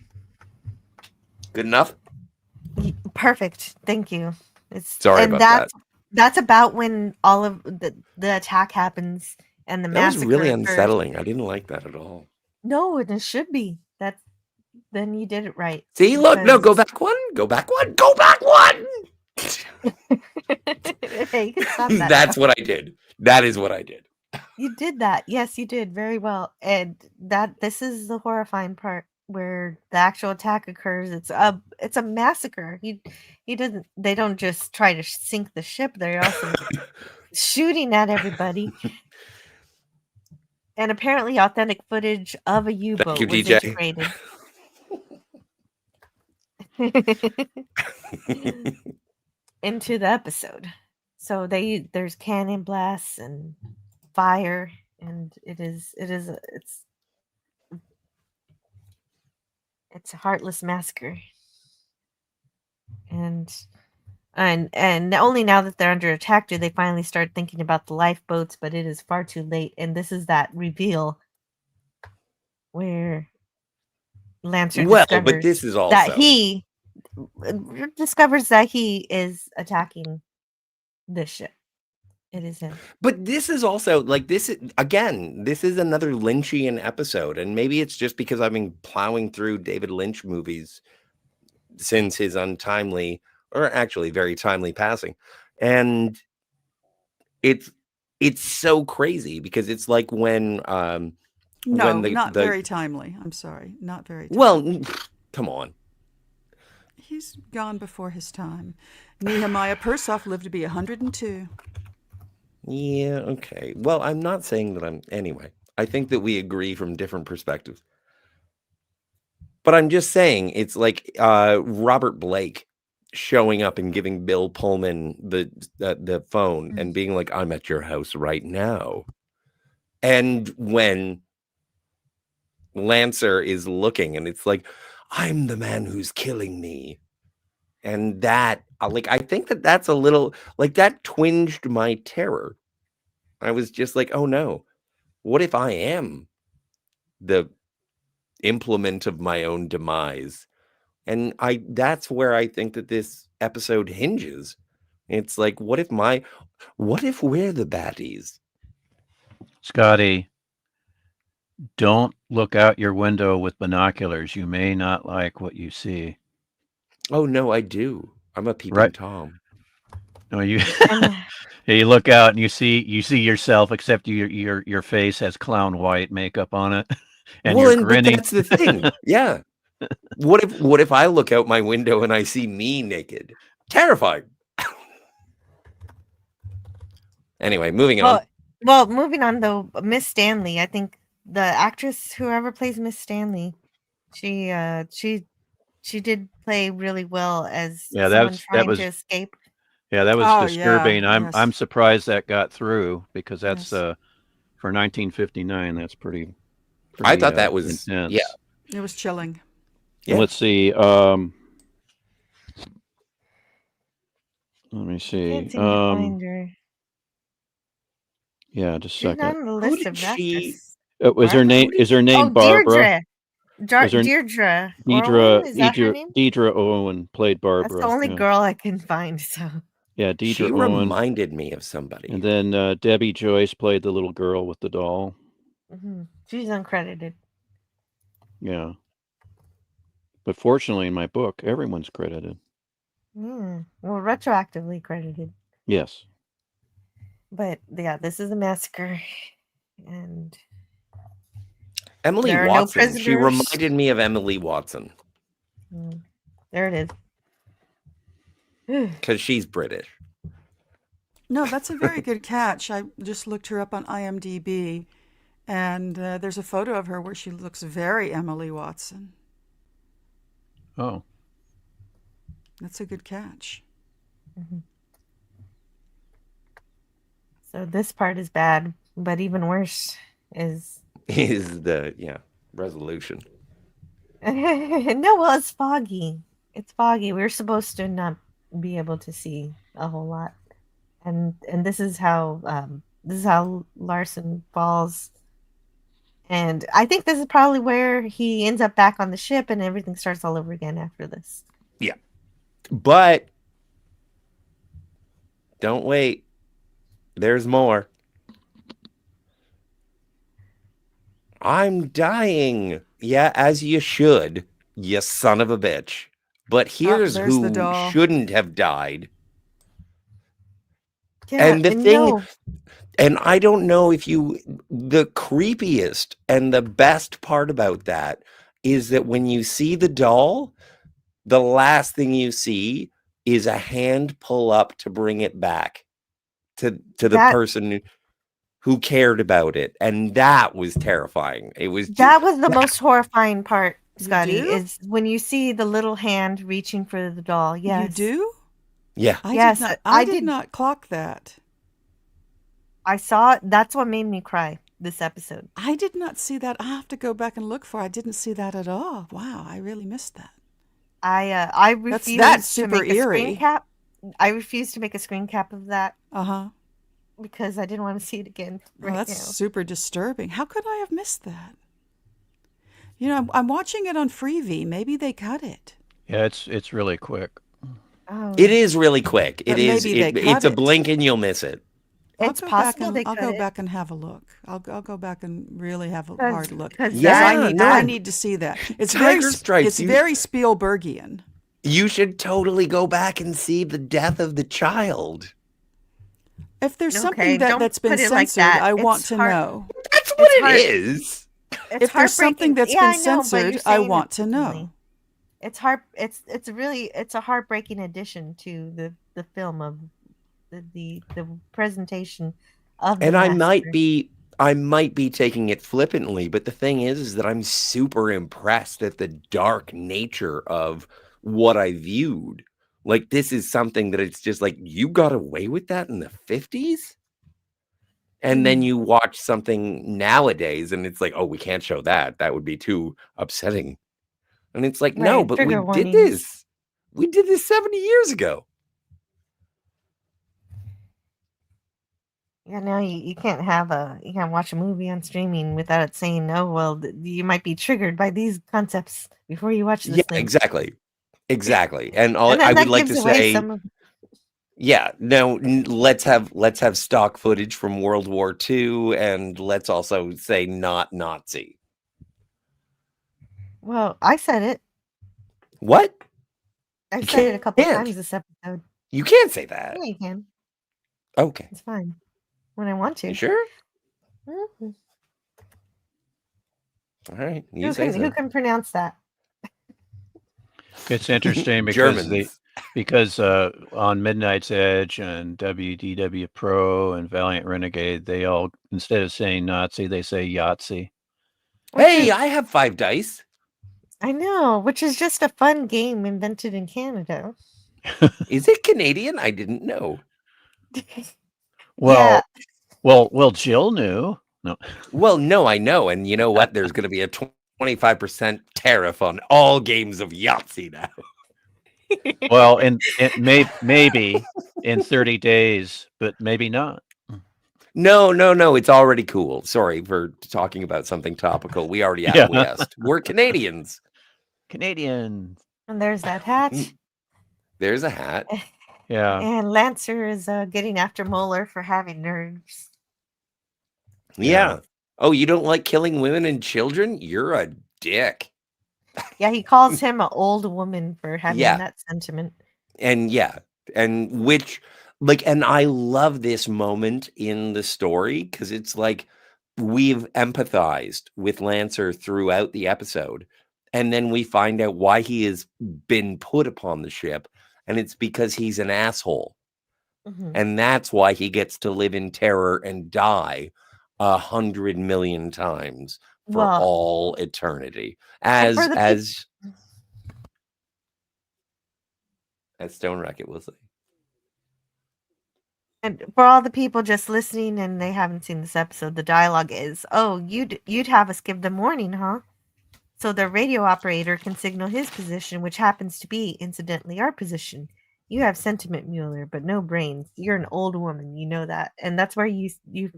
Good enough? Perfect. Thank you. Sorry about that. that's about when all of the attack happens and the That was massacre really occurs. unsettling. I didn't like that at all. No, it should be. Then you did it right. See, look, no, go back one, go back one, go back one. Hey, you can stop that That's now. what I did. That is what I did. You did that. Yes, you did very well. And this is the horrifying part where the actual attack occurs. It's a massacre. They don't just try to sink the ship. They're also shooting at everybody. And apparently authentic footage of a U-boat you, was DJ. integrated into the episode. So there's cannon blasts and fire, and it's a heartless massacre. And only now that they're under attack do they finally start thinking about the lifeboats, but it is far too late. And this is that reveal where Lancer discovers but this is also that he discovers that he is attacking this ship. It is him. But this is also like this is another Lynchian episode, and maybe it's just because I've been plowing through David Lynch movies since his untimely, or actually very timely passing, and it's so crazy because it's like when not very timely. I'm sorry, not very timely. Well, come on. He's gone before his time. Nehemiah Persoff lived to be 102. Yeah, okay. Well, I'm not saying that anyway. I think that we agree from different perspectives. But I'm just saying it's like Robert Blake showing up and giving Bill Pullman the phone and being like, "I'm at your house right now." And when Lancer is looking and it's like, "I'm the man who's killing me." And that, like, I think that's a little, like, that twinged my terror. I was just like, oh no, what if I am the implement of my own demise? And that's where I think that this episode hinges. It's like, what if we're the baddies? Scotty, don't look out your window with binoculars. You may not like what you see. Oh no, I do. I'm a peeping Tom. No, you you look out and you see yourself, except your face has clown white makeup on it, and you're grinning. But that's the thing. Yeah. What if I look out my window and I see me naked? Terrifying. Anyway, moving on. Well, moving on though, Miss Stanley. I think the actress, whoever plays Miss Stanley, she did play really well as someone trying to escape. Yeah, that was disturbing. Yeah, I'm surprised that got through because that's for 1959. That's pretty I thought that was intense. Yeah, it was chilling. Yeah. Let's see. Let me see. Can't seem to find her. Yeah, just a She's second. not on the list of actresses. Is her name Barbara? Deirdre. Deidre Owen played Barbara. That's the only girl I can find. So yeah, Deidre she Owen reminded me of somebody. And then Debbie Joyce played the little girl with the doll. Mm-hmm. She's uncredited. Yeah, but fortunately, in my book, everyone's credited. Well, retroactively credited. Yes. But yeah, this is a massacre, and Emily Watson. No, she reminded me of Emily Watson. There it is. Because she's British. No, that's a very good catch. I just looked her up on IMDb, and there's a photo of her where she looks very Emily Watson. Oh. That's a good catch. Mm-hmm. So this part is bad, but even worse is the resolution. No, well, it's foggy. It's foggy. We're supposed to not be able to see a whole lot, and this is how Larson falls. And I think this is probably where he ends up back on the ship, and everything starts all over again after this. Yeah, but don't wait. There's more. I'm dying. Yeah, as you should, you son of a bitch. But here's there's the who doll. shouldn't have died. Yeah, And the and thing, no, and I don't know if the creepiest and the best part about that is that when you see the doll, the last thing you see is a hand pull up to bring it back to the that person who cared about it. And that was terrifying. It was just, that was the most horrifying part, You Scotty, do? is when you see the little hand reaching for the doll. You Yes. do? yeah. Yes, I I did did. not clock that. I saw it. That's what made me cry this episode. I did not see that. I have to go back and look for. I didn't see that at all. Wow, I really missed that. I refused that's to super make a eerie. screen cap. I refused to make a screen cap of that Uh-huh. because I didn't want to see it again Well, right that's now. super disturbing. How could I have missed that? You know, I'm watching it on Freevee. Maybe they cut it. Yeah, it's really quick. Oh, It is really quick. But It is. maybe they It's cut a it. blink and you'll miss it. it's possible they I'll cut go it. back and have a look. I'll go back and really have a 'Cause- hard look. 'cause Yeah, I no. need to see that. It's Tiger Stripes, It's very Spielbergian. You should totally go back and see the death of the child. If there's Okay, something don't that's been put it like censored, that. I want It's to hard- know. That's what It's it hard. is. It's If there's something heartbreaking. that's Yeah, been I know, but censored, you're I saying want it to know. differently. It's a heartbreaking addition to the film of the presentation of the And I massacre. might be taking it flippantly, but the thing is that I'm super impressed at the dark nature of what I viewed. Like, this is something that it's just like, you got away with that in the 50s? And then you watch something nowadays and it's like, oh, we can't show that. That would be too upsetting. And it's like, no, Right, but we trigger did warnings. this. We did this 70 years ago. Yeah, now you can't watch a movie on streaming without it saying, "Oh, well, you might be triggered by these concepts before you watch this Yeah, thing." exactly. Exactly. And And I then would that like gives to away say, some of. yeah, no, let's have stock footage from World War II, and let's also say not Nazi. Well, I said it. What? I You said it a couple can't. times this episode. You can't say that. Yeah, you can. Okay. It's fine when I want to. You sure? Mhm. All right. You Who say can who so. can pronounce that? It's interesting because Germans. on Midnight's Edge and WDW Pro and Valiant Renegade, they all, instead of saying Nazi, they say Yahtzee. Hey, I have 5 dice. I know, which is just a fun game invented in Canada. Is it Canadian? I didn't know. Well, Yeah. well, Jill knew. No, Well, no, I know. And you know what? There's going to be a 25% tariff on all games of Yahtzee now. well, and it maybe in 30 days, but maybe not. No. It's already cool. Sorry for talking about something topical. We already Yeah. acquiesced. We're Canadians. Canadians. And there's that hat. There's a hat. Yeah. And Lancer is getting after Moeller for having nerves. Yeah. Oh, you don't like killing women and children? You're a dick. Yeah, he calls him an old woman for having Yeah. that sentiment. And yeah, and which and I love this moment in the story because it's like we've empathized with Lancer throughout the episode, and then we find out why he has been put upon the ship, and it's because he's an asshole, and that's why he gets to live in terror and die 100 million times for all eternity, as Stone Racket will say. And for all the people just listening and they haven't seen this episode, the dialogue is, "Oh, you'd have us give the warning, huh?" So the radio operator can signal his position, which happens to be, incidentally, our position. You have sentiment, Mueller, but no brains. You're an old woman, you know that, and that's where you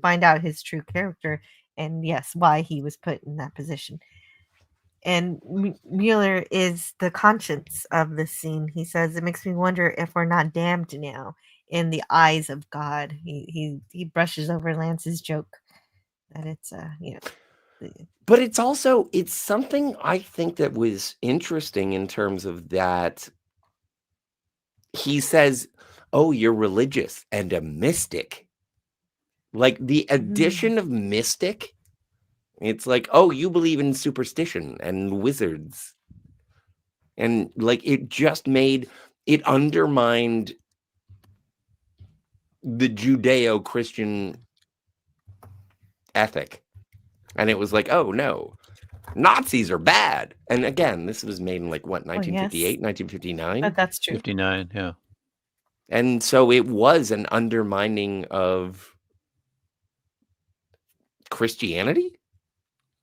find out his true character, and yes, why he was put in that position. And Mueller is the conscience of this scene. He says, "It makes me wonder if we're not damned now." in the eyes of God. He brushes over Lance's joke that it's But it's something I think that was interesting in terms of that he says, "Oh, you're religious and a mystic." Like the addition of mystic, it's like, "Oh, you believe in superstition and wizards." And like it undermined the Judeo-Christian ethic. And it was like, "Oh no, Nazis are bad." And again, this was made in like what, 1958, 1959? But that's true. 59, yeah. And so it was an undermining of Christianity?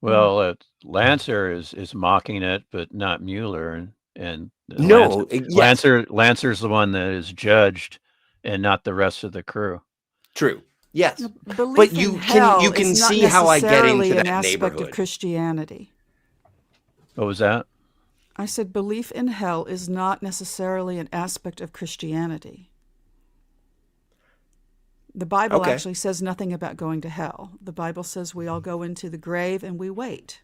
Well, Lancer is mocking it, but not Mueller, and No, yes, Lancer's the one that is judged, and not the rest of the crew. true. Yes. Belief But in you hell can is not see how I get necessarily into an that aspect of neighborhood. Christianity. What was that? I said belief in hell is not necessarily an aspect of Christianity. The Bible Okay. actually says nothing about going to hell. The Bible says we all go into the grave and we wait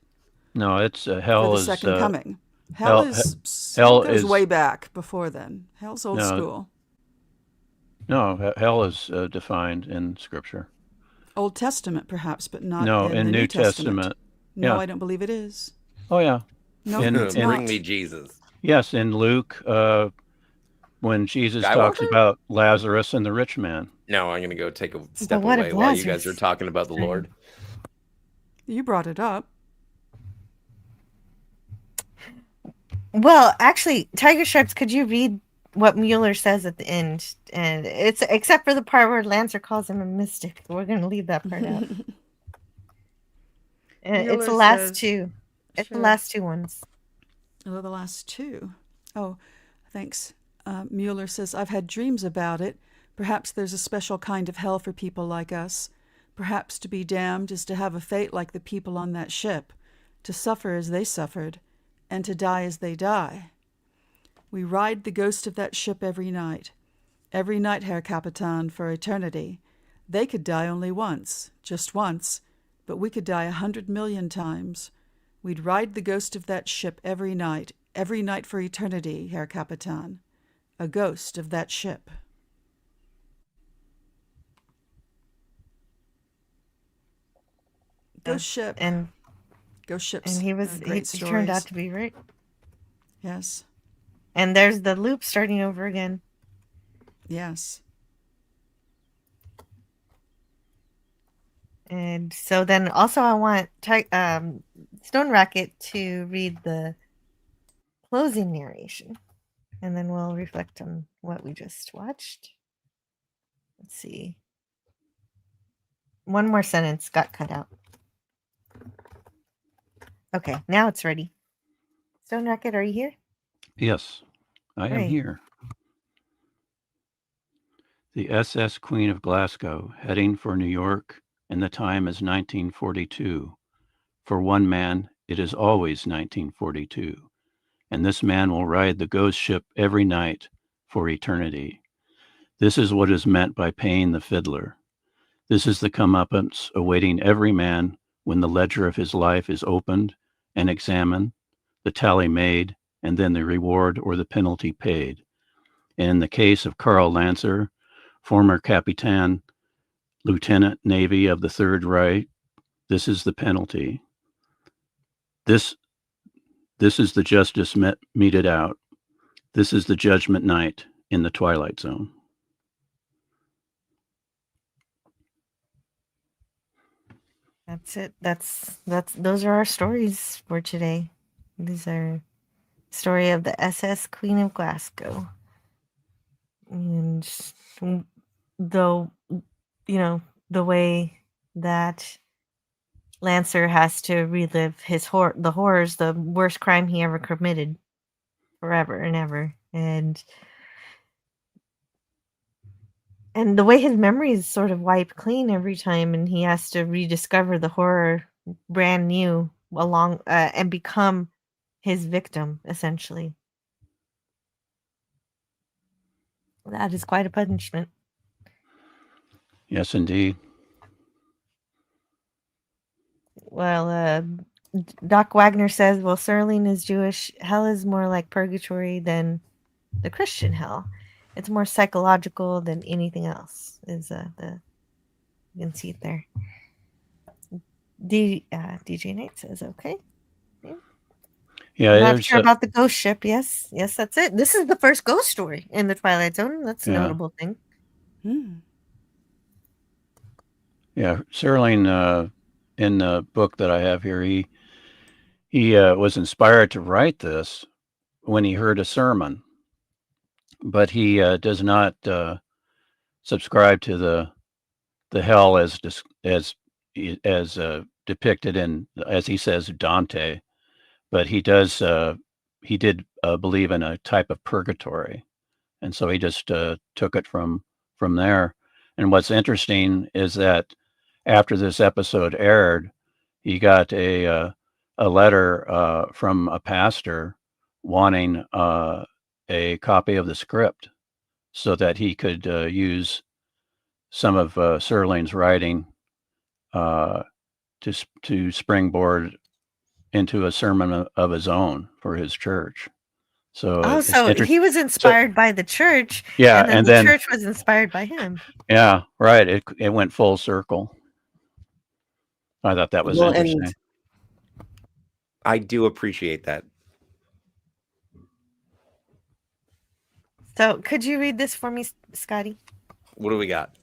No, it's for hell the is second coming. Hell goes way back before then. Hell's old school. No, hell is defined in Scripture. Old Testament, perhaps, but not in the New New Testament. Testament. No, Yeah. I don't believe it is. Oh yeah. No, it's Bring not. me Jesus. Yes, in Luke, when Jesus talks Skywalker? about Lazarus and the rich man. No, I'm going to go take a step what away of while you guys are Lazarus? talking about the Lord. You brought it up. Well, actually, Tiger Stripes, could you read what Mueller says at the end? And it's except for the part where Lancer calls him a mystic. We're going to leave that part out. And it's the Mueller last says- two. It's the Sure. last two ones. Oh, the last two. Oh, thanks. Mueller says, I've had dreams about it. Perhaps there's a special kind of hell for people like us. Perhaps to be damned is to have a fate like the people on that ship, to suffer as they suffered, and to die as they die. We ride the ghost of that ship every night, Herr Capitan, for eternity. They could die only once, just once, but we could die 100 million times. We'd ride the ghost of that ship every night for eternity, Herr Capitan. A ghost of that ship. Ghost ship. And Ghost ships. he was are great he turned out stories. to be right. Yes. And there's the loop starting over again. Yes. And so then also I want Stone Rocket to read the closing narration. And then we'll reflect on what we just watched. Let's see. One more sentence got cut out. Okay, now it's ready. Stone Rocket, are you here? Yes, I am Great. here. The SS Queen of Glasgow, heading for New York, and the time is 1942. For one man, it is always 1942, and this man will ride the ghost ship every night for eternity. This is what is meant by paying the fiddler. This is the comeuppance awaiting every man when the ledger of his life is opened and examined, the tally made, and then the reward or the penalty paid. And in the case of Karl Lancer, former Capitan, Lieutenant Navy of the Third Reich, this is the penalty. This is the justice meted out. This is the Judgement Night in the Twilight Zone. That's it. Those are our stories for today. These are story of the SS Queen of Glasgow. And though, the way that Lancer has to relive the horrors, the worst crime he ever committed forever and ever. And the way his memory is sort of wiped clean every time, and he has to rediscover the horror brand new along and become his victim, essentially. That is quite a punishment. Yes, indeed. Well, Doc Wagner says, well, Serling is Jewish. Hell is more like purgatory than the Christian hell. It's more psychological than anything else. Is the you can see it there. DJ Nate says, okay. Yeah, Not there's sure about the ghost ship. Yes, that's it. This is the first ghost story in the Twilight Zone. That's a Yeah. notable thing. Yeah, Serling, in the book that I have here, he was inspired to write this when he heard a sermon, but he does not subscribe to the hell as depicted in, as he says, Dante, but he did believe in a type of purgatory, and so he just took it from there. And what's interesting is that after this episode aired, he got a letter from a pastor wanting a copy of the script so that he could use some of Serling's writing to springboard into a sermon of his own for his church. So so he was inspired by the church. Yeah, and then the church was inspired by him. Yeah, right. It went full circle. I thought that was interesting. And I do appreciate that. So could you read this for me, Scotty? What do we got?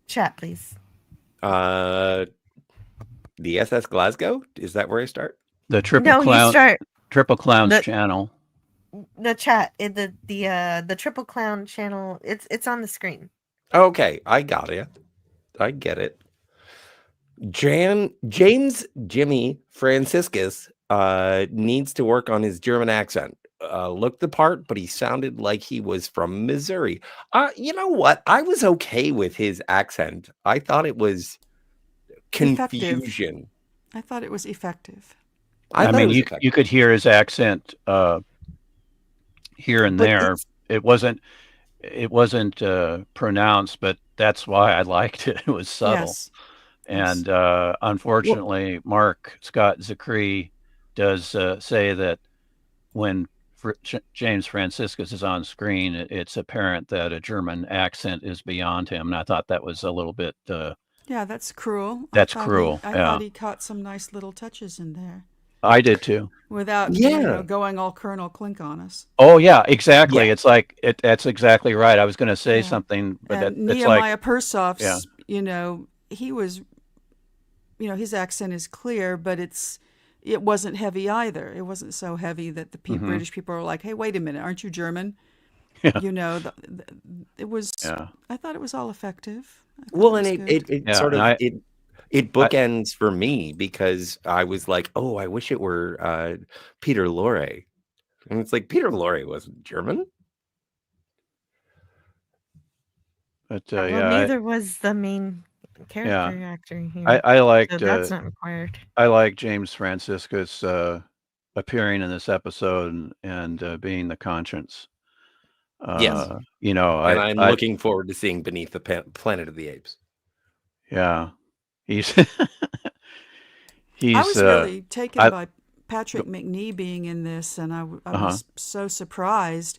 Chat, please. The SS Glasgow? Is that where I start? The Triple Clowns channel. The chat, the Triple Clown channel. It's on the screen. Okay, I got it. I get it. James Jimmy Franciscus needs to work on his German accent. Looked the part, but he sounded like he was from Missouri. You know what? I was okay with his accent. I thought it was confusion. Effective. I thought it was effective. I mean, you could hear his accent here and there. It wasn't pronounced, but that's why I liked it. It was subtle. Yes. And unfortunately, Mark Scott Zachary does say that when James Franciscus is on screen, it's apparent that a German accent is beyond him. And I thought that was a little bit... yeah, that's cruel. That's cruel. I thought he caught some nice little touches in there. I did too. Without going all Colonel Clink on us. Oh yeah, exactly. Yeah. It's like that's exactly right. I was going to say something, but it's Nehemiah Persoff's, he was, his accent is clear, but it wasn't heavy either. It wasn't so heavy that the British people were like, "Hey, wait a minute, aren't you German?" Yeah. It was. Yeah. I thought it was all effective. Well, and it bookends for me because I was like, "Oh, I wish it were Peter Lorre," and it's like Peter Lorre wasn't German. But neither was the main character actor here. I liked. So that's not required. I like James Franciscus appearing in this episode and being the conscience. Yes, and I'm looking forward to seeing Beneath the Planet of the Apes. Yeah, he's. I was really taken by Patrick McNee being in this, and I was so surprised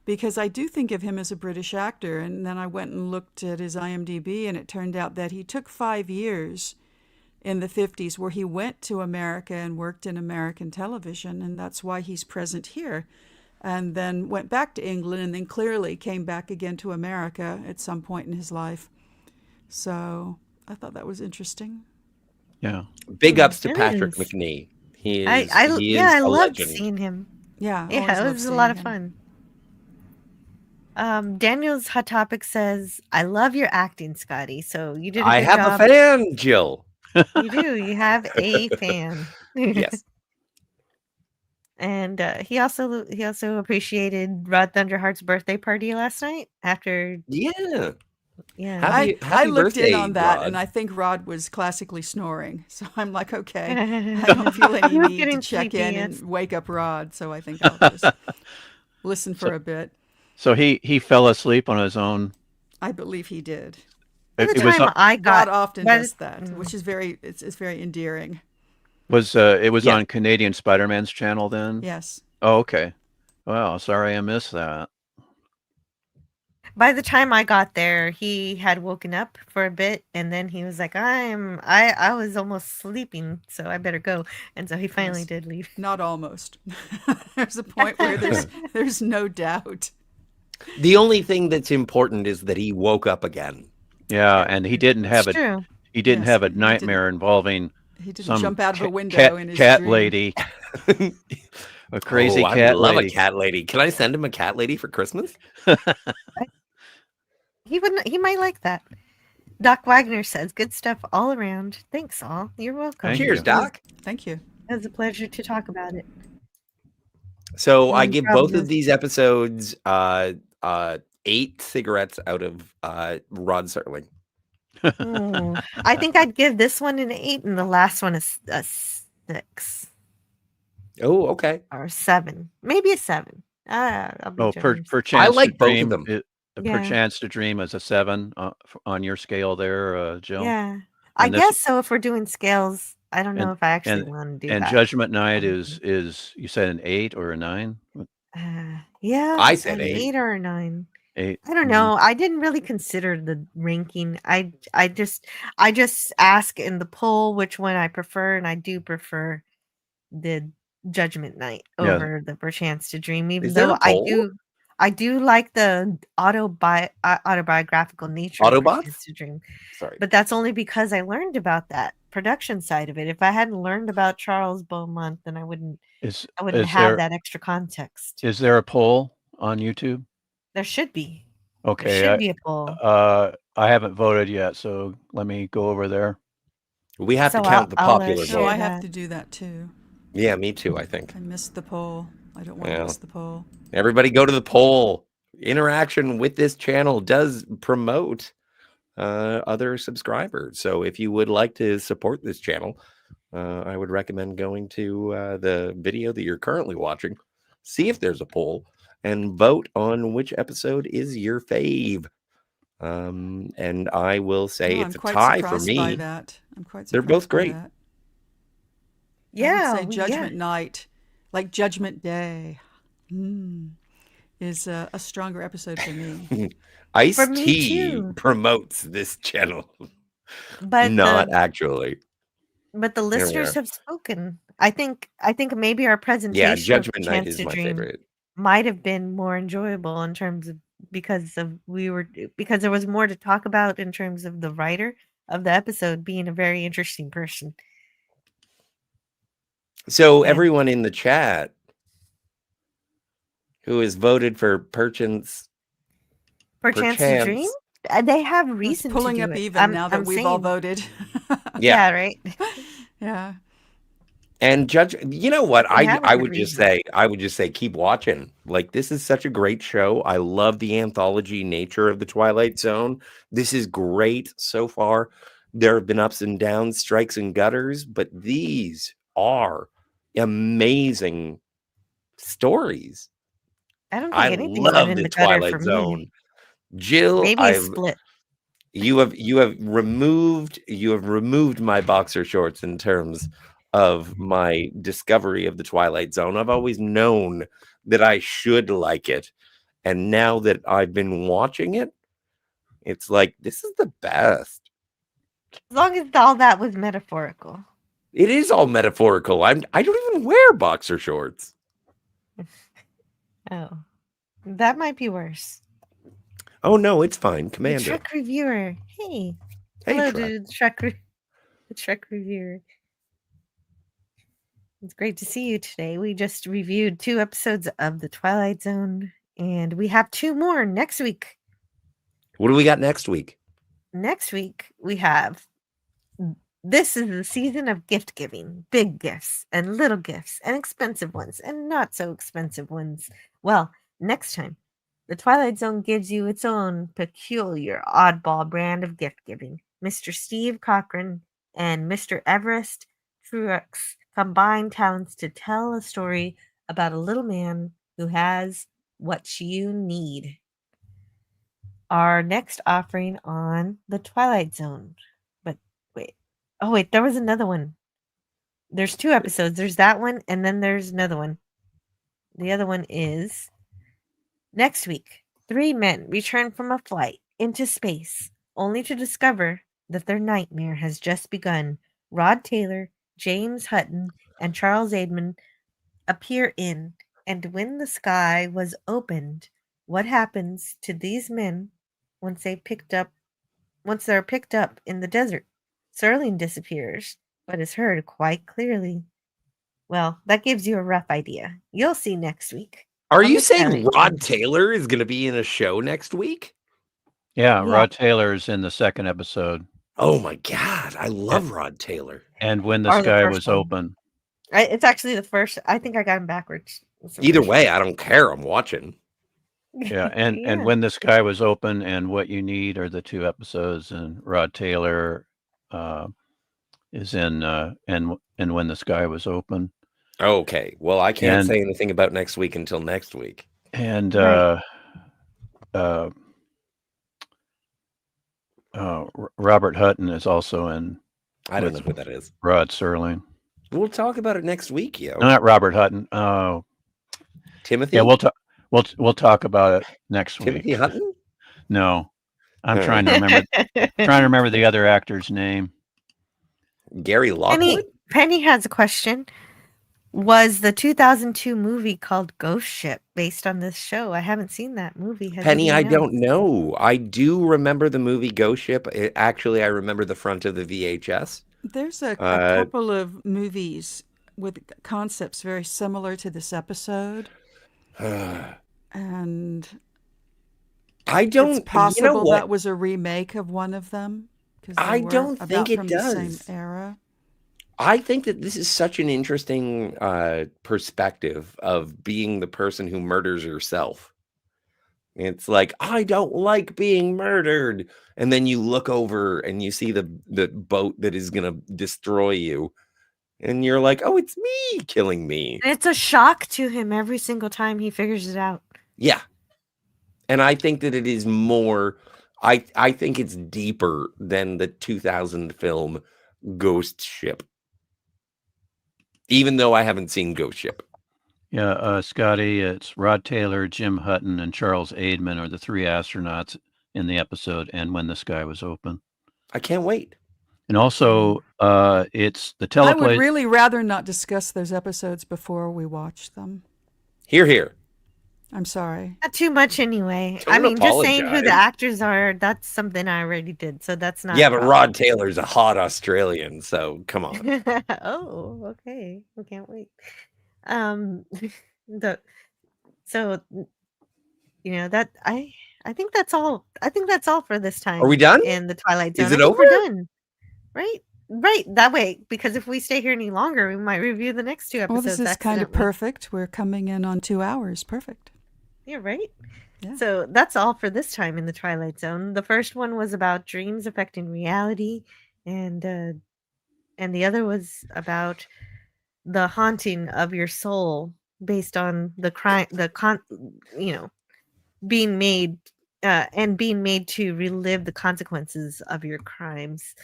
because I do think of him as a British actor. And then I went and looked at his IMDb, and it turned out that he took 5 years in the 50s where he went to America and worked in American television, and that's why he's present here. And then went back to England, and then clearly came back again to America at some point in his life. So I thought that was interesting. Yeah. Big ups to Patrick McNee. He is. I loved seeing him. Yeah, it was a lot of fun. Daniel's Hot Topic says, "I love your acting, Scotty." So you did a good job. I have a fan, Jill. You do. You have a fan. Yes. And he also appreciated Rod Thunderheart's birthday party last night after. Yeah. Yeah. I looked birthday, in on that, Rod. and I think Rod was classically snoring. So I'm like, okay, I don't feel any need to check in and wake up Rod. So I think I'll just listen for a bit. So he fell asleep on his own I believe he did. By the It was time I God got often by does the- that, mm, which is it's very endearing. it was Yeah. on Canadian Spider-Man's channel then? Yes. Oh, okay. Well, sorry I missed that. by the time I got there, he had woken up for a bit, and then he was like, I was almost sleeping, so I better go." And so he finally Yes. did leave. Not almost. There's a point where there's no doubt. The only thing that's important is that he woke up again. Yeah, and he didn't It's have true. he didn't Yes, have a he nightmare involving didn't some jump out of a cat, window in his cat dream. lady, a crazy I cat love lady. a cat lady. Can I send him a cat lady for Christmas? He might like that. Doc Wagner says, "Good stuff all around. Thanks, all. You're welcome. Thank Cheers, you. Doc. Thank you. It was a pleasure to talk about it." So I Mm, give problem both of is- these episodes 8 cigarettes out of Rod Serling. I think I'd give this one an 8, and the last one a 6 Oh, okay. or 7, maybe a 7. I'll be Oh, generous. Perchance I like to both of dream. them. Yeah. Perchance to dream is a 7 on your scale there, Jill. Yeah, I And this- guess so. If we're doing scales, I don't know and- if I actually and- want to do And that. Judgment Night is you said an 8 or a 9? Yeah, I said an 8. 8 or a 9. 8. I don't know. I didn't really consider the ranking. I just ask in the poll which one I prefer, and I do prefer the Judgment Night Yeah. over the Perchance to Dream, even Is there though a poll? I do like the autobiographical nature of Autobots? Perchance to Dream. Sorry. But that's only because I learned about that production side of it. If I hadn't learned about Charles Beaumont, then I wouldn't Is have that extra context. Is there a poll on YouTube? There should be. Okay. There should be a poll. I haven't voted yet, so let me go over there. We have So to count the I'll, popular share No, vote. I have that. to do that too. Yeah, me too, I think. I missed the poll. I don't want Yeah. to miss the poll. Everybody go to the poll. Interaction with this channel does promote other subscribers. So if you would like to support this channel, I would recommend going to the video that you're currently watching, see if there's a poll, and vote on which episode is your fave. And I will say No, I'm it's a quite tie for surprised by me. that. I'm quite surprised. They're both by great. that. Yeah, I would say Judgment Night, like Judgment Day, is a stronger episode for me. Ice For me Tea too. promotes this channel. But Not the actually. but the we listeners are. have spoken. I think maybe our presentation Yeah, of Judgment Night Chance is to my Dream favorite. might have been more enjoyable in terms of because there was more to talk about in terms of the writer of the episode being a very interesting person. So Yeah. everyone in the chat who has voted for Perchance, Perchance to Dream, they have It's reason pulling to do up it. even now that I'm we've all saying- voted. Yeah, right. Yeah. and Judge, you know what? They have a I good would just reason. say, keep watching. Like, this is such a great show. I love the anthology nature of the Twilight Zone. This is great so far. There have been ups and downs, strikes and gutters, but these are amazing stories. I don't think I anything went love in the the gutter Twilight for Zone. me. Jill, Maybe a split. you have removed my boxer shorts in terms of my discovery of the Twilight Zone. I've always known that I should like it, and now that I've been watching it, it's like this is the best. As long as all that was metaphorical. It is all metaphorical. I don't even wear boxer shorts. Oh, that might be worse. Oh no, it's fine, The Commander. Shrek reviewer. Hey. Hey, Hello Shrek. to the Shrek reviewer. It's great to see you today. We just reviewed 2 episodes of The Twilight Zone, and we have 2 more next week. What do we got next week? Next week, we have this is the season of gift giving. Big gifts and little gifts and expensive ones and not so expensive ones. Well, next time, The Twilight Zone gives you its own peculiar oddball brand of gift giving. Mr. Steve Cochran and Mr. Everest Truex combine talents to tell a story about a little man who has what you need. our next offering on the Twilight Zone. But wait. Oh, wait, there was another one. There's 2 episodes. There's that one, and then there's another one. The other one is next week. 3 men return from a flight into space, only to discover that their nightmare has just begun. Rod Taylor, James Hutton, and Charles Aidman appear in And When the Sky Was Opened. What happens to these men once they're picked up in the desert? Serling disappears, but is heard quite clearly. Well, that gives you a rough idea. You'll see next week. Are on you the saying Twilight Rod Zone. Taylor is going to be in a show next week? Yeah, Yeah. Rod Taylor's in the second episode. Oh my God. I love Rod Taylor. And When the Or the Sky first Was one. Open. It's actually the first. I think I got him backwards. It's the Either first way, I don't care. I'm watching. one. Yeah, and Yeah. When the Sky Was Open and What You Need are the 2 episodes, and Rod Taylor is in and When the Sky Was Open. Okay. Well, I can't And- say anything about next week until next week. And Right. Robert Hutton is also in I don't know who that is. Rod Serling. We'll talk about it next week, yo. No, not Robert Hutton. Oh, Timothy? yeah, we'll talk about it next Timothy week. Hutton? No, I'm All trying to remember the other actor's name. Gary Lockwood? Penny has a question. Was the 2002 movie called Ghost Ship based on this show? I haven't seen that movie. Has Penny, I anyone else? don't know. I do remember the movie Ghost Ship. Actually, I remember the front of the VHS. There's a couple of movies with concepts very similar to this episode. And I don't. it's possible you know what? that was a remake of one of them. 'Cause they I were don't about think it from the same does. era. I think that this is such an interesting perspective of being the person who murders herself. It's like, I don't like being murdered. And then you look over and you see the boat that is going to destroy you. And you're like, oh, it's me killing me. And it's a shock to him every single time he figures it out. Yeah. And I think that it is more, I think it's deeper than the 2000 film Ghost Ship. Even though I haven't seen Ghost Ship. Yeah, Scotty, it's Rod Taylor, Jim Hutton, and Charles Aidman are the 3 astronauts in the episode And When the Sky Was Open. I can't wait. And also, it's the I would teleplay. really rather not discuss those episodes before we watch them. Hear, hear. I'm sorry. Not too much anyway. Don't I mean, just saying who the apologize. actors are, that's something I already did. So that's not. Yeah, a but problem. Rod Taylor's a hot Australian, so come on. Oh, okay. I can't wait. The so that I think that's all. I think that's all for this time. Are we done? in the Twilight Zone? Is it I think we're over? done. Right. That way, because if we stay here any longer, we might review the next 2 Well, episodes. this is kind of accidentally. perfect. We're coming in on 2 hours. Perfect. Yeah, right? Yeah. So that's all for this time in the Twilight Zone. The first one was about dreams affecting reality, and the other was about the haunting of your soul based on the crime, being made to relive the consequences of your crimes.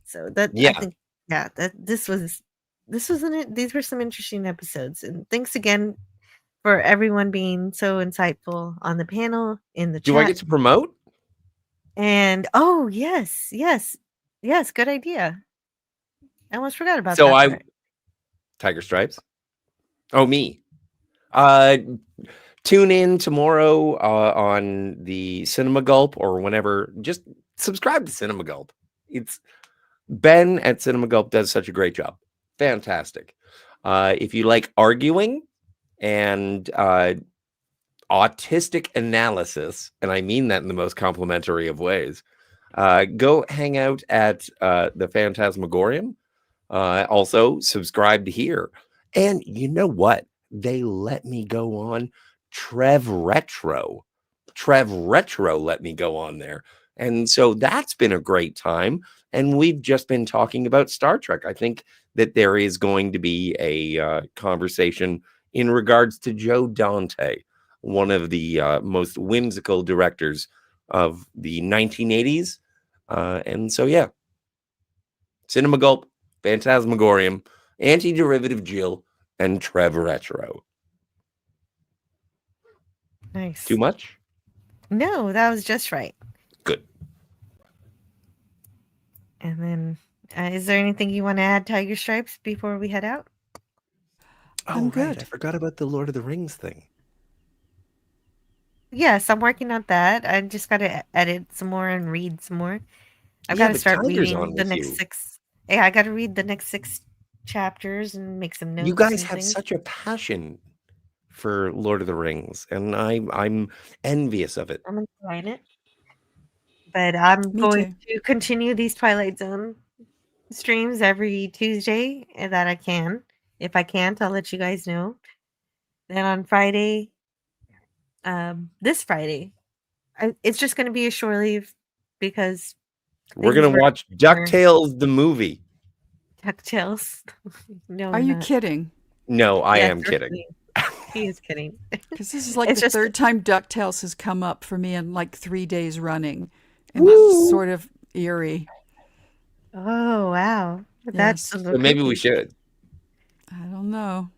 So that Yeah. I think, that these were some interesting episodes, and thanks again for everyone being so insightful on the panel, in the Do chat. I get to promote? And oh yes, good idea. I almost forgot about So that. part. Tiger Stripes. Oh, me. Tune in tomorrow on the Cinema Gulp or whenever. Just subscribe to Cinema Gulp. It's Ben at Cinema Gulp does such a great job. Fantastic. If you like arguing and autistic analysis, and I mean that in the most complimentary of ways, go hang out at the Phantasmagorium. Also, subscribe to here. And you know what? They let me go on Trev Retro. Trev Retro let me go on there. And so that's been a great time. And we've just been talking about Star Trek. I think that there is going to be a conversation in regards to Joe Dante, one of the most whimsical directors of the 1980s. And so, yeah. Cinema Gulp, Phantasmagorium, Antiderivative Jill, and Trev Retro. Nice. Too much? No, that was just right. Good. And then, is there anything you want to add, Tiger Stripes, before we head out? I'm right. good. I forgot about the Lord of the Rings thing. Yes, I'm working on that. I just got to edit some more and read some more. I've Yeah, got to but start Tiger's reading on the with next you. 6. Yeah, I got to read the next 6 chapters and make some notes. You guys and have things. such a passion for Lord of the Rings, and I'm envious of it. I'm enjoying it. But I'm Me going too. to continue these Twilight Zone streams every Tuesday that I can. If I can't, I'll let you guys know. Then on Friday, this Friday, it's just going to be a shore leave because We're things gonna were watch DuckTales the movie. DuckTales. No, Are we're you not. kidding? No, I Yes, am we're kidding. He is kidding. Because this is like It's the just- third time DuckTales has come up for me in like 3 days running. And Woo! it's sort of eerie. Oh wow, that's Yes. So maybe we should. I don't know.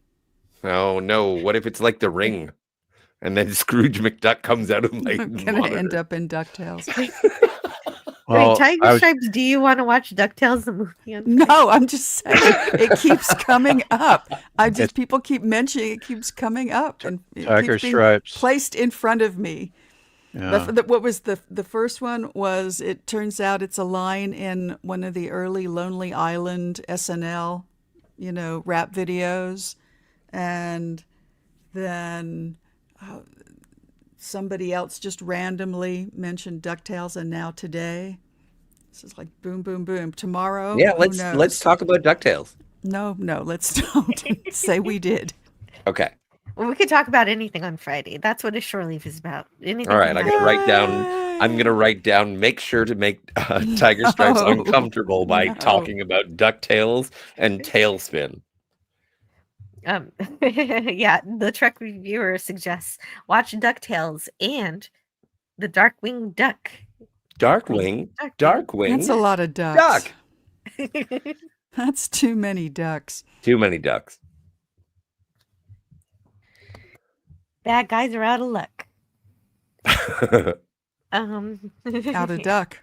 Oh no! What if it's like The Ring, and then Scrooge McDuck comes out of my I'm going to end monitor? up in DuckTales. Well, Wait, Tiger I was- Stripes, do you want to watch DuckTales the movie? On No, I'm just saying it keeps coming up. People keep mentioning it keeps coming up and it Tiger keeps being Stripes. placed in front of me. Yeah. What was the first one was it turns out it's a line in one of the early Lonely Island SNL, rap videos. And then somebody else just randomly mentioned DuckTales and Now Today. This is like boom, boom, boom. Tomorrow, Yeah, who knows? let's talk about DuckTales. No, let's don't say we did. Okay. Well, we could talk about anything on Friday. That's what a shore leave is about. Anything. All right. can I'm gonna happen. write down. I'm gonna write down. Make sure to make Tiger Stripes No, uncomfortable by no. talking about DuckTales and Tailspin. Yeah, the Trek reviewer suggests watch DuckTales and the Darkwing Duck. Darkwing. That's a lot of ducks. Duck. That's too many ducks. Too many ducks. Bad guys are out of luck. Out of duck.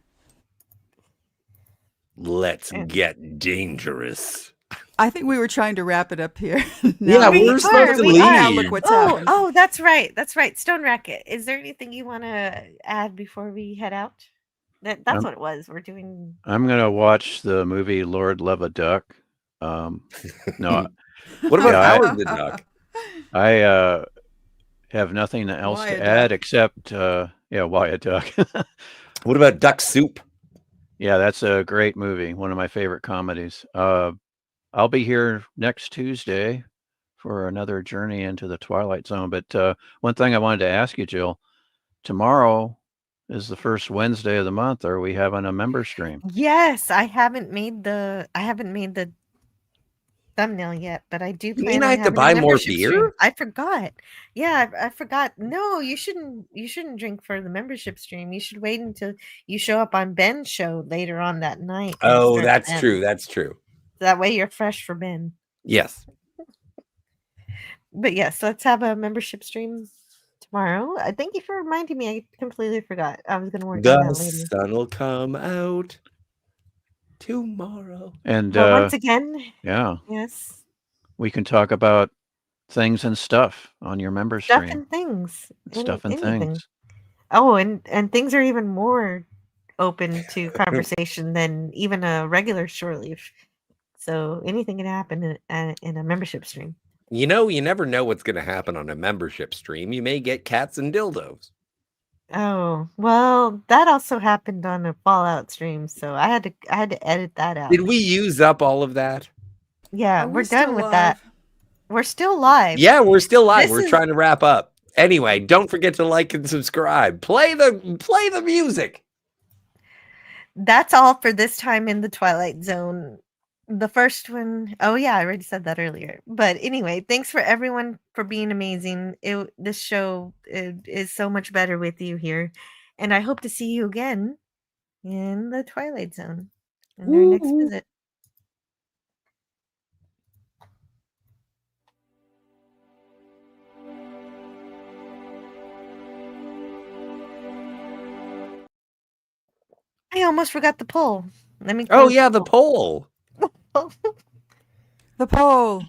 Let's get dangerous. I think we were trying to wrap it up here. Yeah, we we're supposed to we leave. Now look what's happened. Oh, that's right. That's right. Stone Racket. Is there anything you want to add before we head out? That's what it was. We're doing. I'm gonna watch the movie Lord Love a Duck. No, What about Yeah, Howard the Duck? I have nothing else Why a to add duck? except why a duck? What about Duck Soup? Yeah, that's a great movie. One of my favorite comedies. I'll be here next Tuesday for another journey into the Twilight Zone. But one thing I wanted to ask you, Jill, tomorrow is the first Wednesday of the month. Are we having a member stream? Yes, I haven't made the thumbnail yet, but I do plan mean on I have to having a buy more membership stream. beer? I forgot. Yeah, I forgot. No, you shouldn't drink for the membership stream. You should wait until you show up on Ben's show later on that night. and Oh, start that's then. true. That's true. That way you're fresh for Ben. Yes. But yes, let's have a membership stream tomorrow. Thank you for reminding me. I completely forgot. I was going to work on The that later. sun will come out tomorrow. And But once again, yeah, yes, we can talk about things and stuff on your member stuff stream. and things. Stuff and Anything. things. Oh, and things are even more open to conversation than even a regular shore leave. So anything can happen in a membership stream. You know, you never know what's going to happen on a membership stream. You may get cats and dildos. Oh, well, that also happened on a Fallout stream, so I had to edit that out. Did we use up all of that? Yeah, Are we we're still done with that. live? We're still live. Yeah, we're still live. This We're is- trying to wrap up. Anyway, don't forget to like and subscribe. Play the music. That's all for this time in the Twilight Zone. The first one, oh yeah, I already said that earlier. But anyway, thanks for everyone for being amazing. This show is so much better with you here. And I hope to see you again in the Twilight Zone in our next visit. I almost forgot the poll. Let me. Oh yeah, the poll. The poll.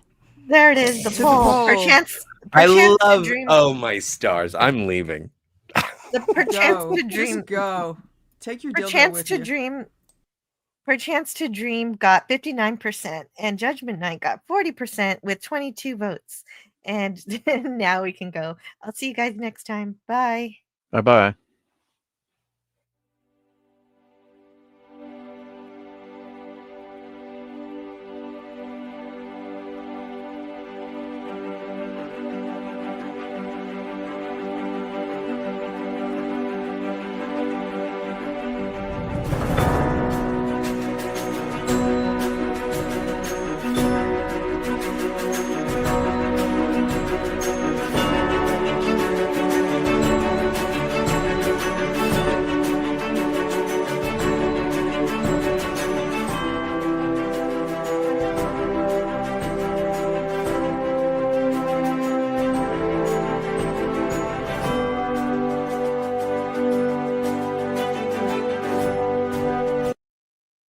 There it is. The To the poll. poll. Perchance I to love. dream. Oh my stars! I'm leaving. The perchance Go. to dream. Just go. Take your dildo Perchance with to you. dream. Perchance to dream got 59%, and Judgment Night got 40% with 22 votes. And now we can go. I'll see you guys next time. Bye. Bye-bye.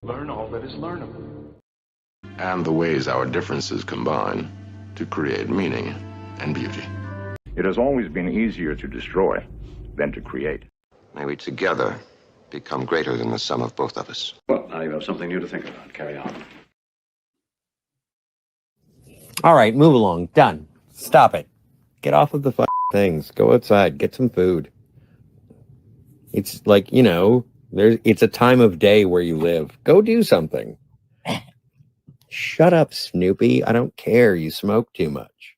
Learn all that is learnable. And the ways our differences combine to create meaning and beauty. It has always been easier to destroy than to create. May we together become greater than the sum of both of us. Well, now you have something new to think about. Carry on. All right, move along. Done. Stop it. Get off of the things. Go outside. Get some food. It's like, you know, it's a time of day where you live. Go do something. Shut up, Snoopy. I don't care. You smoke too much.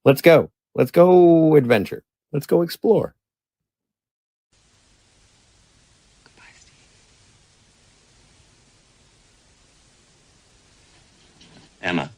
Let's go. Let's go adventure. Let's go explore. Emma.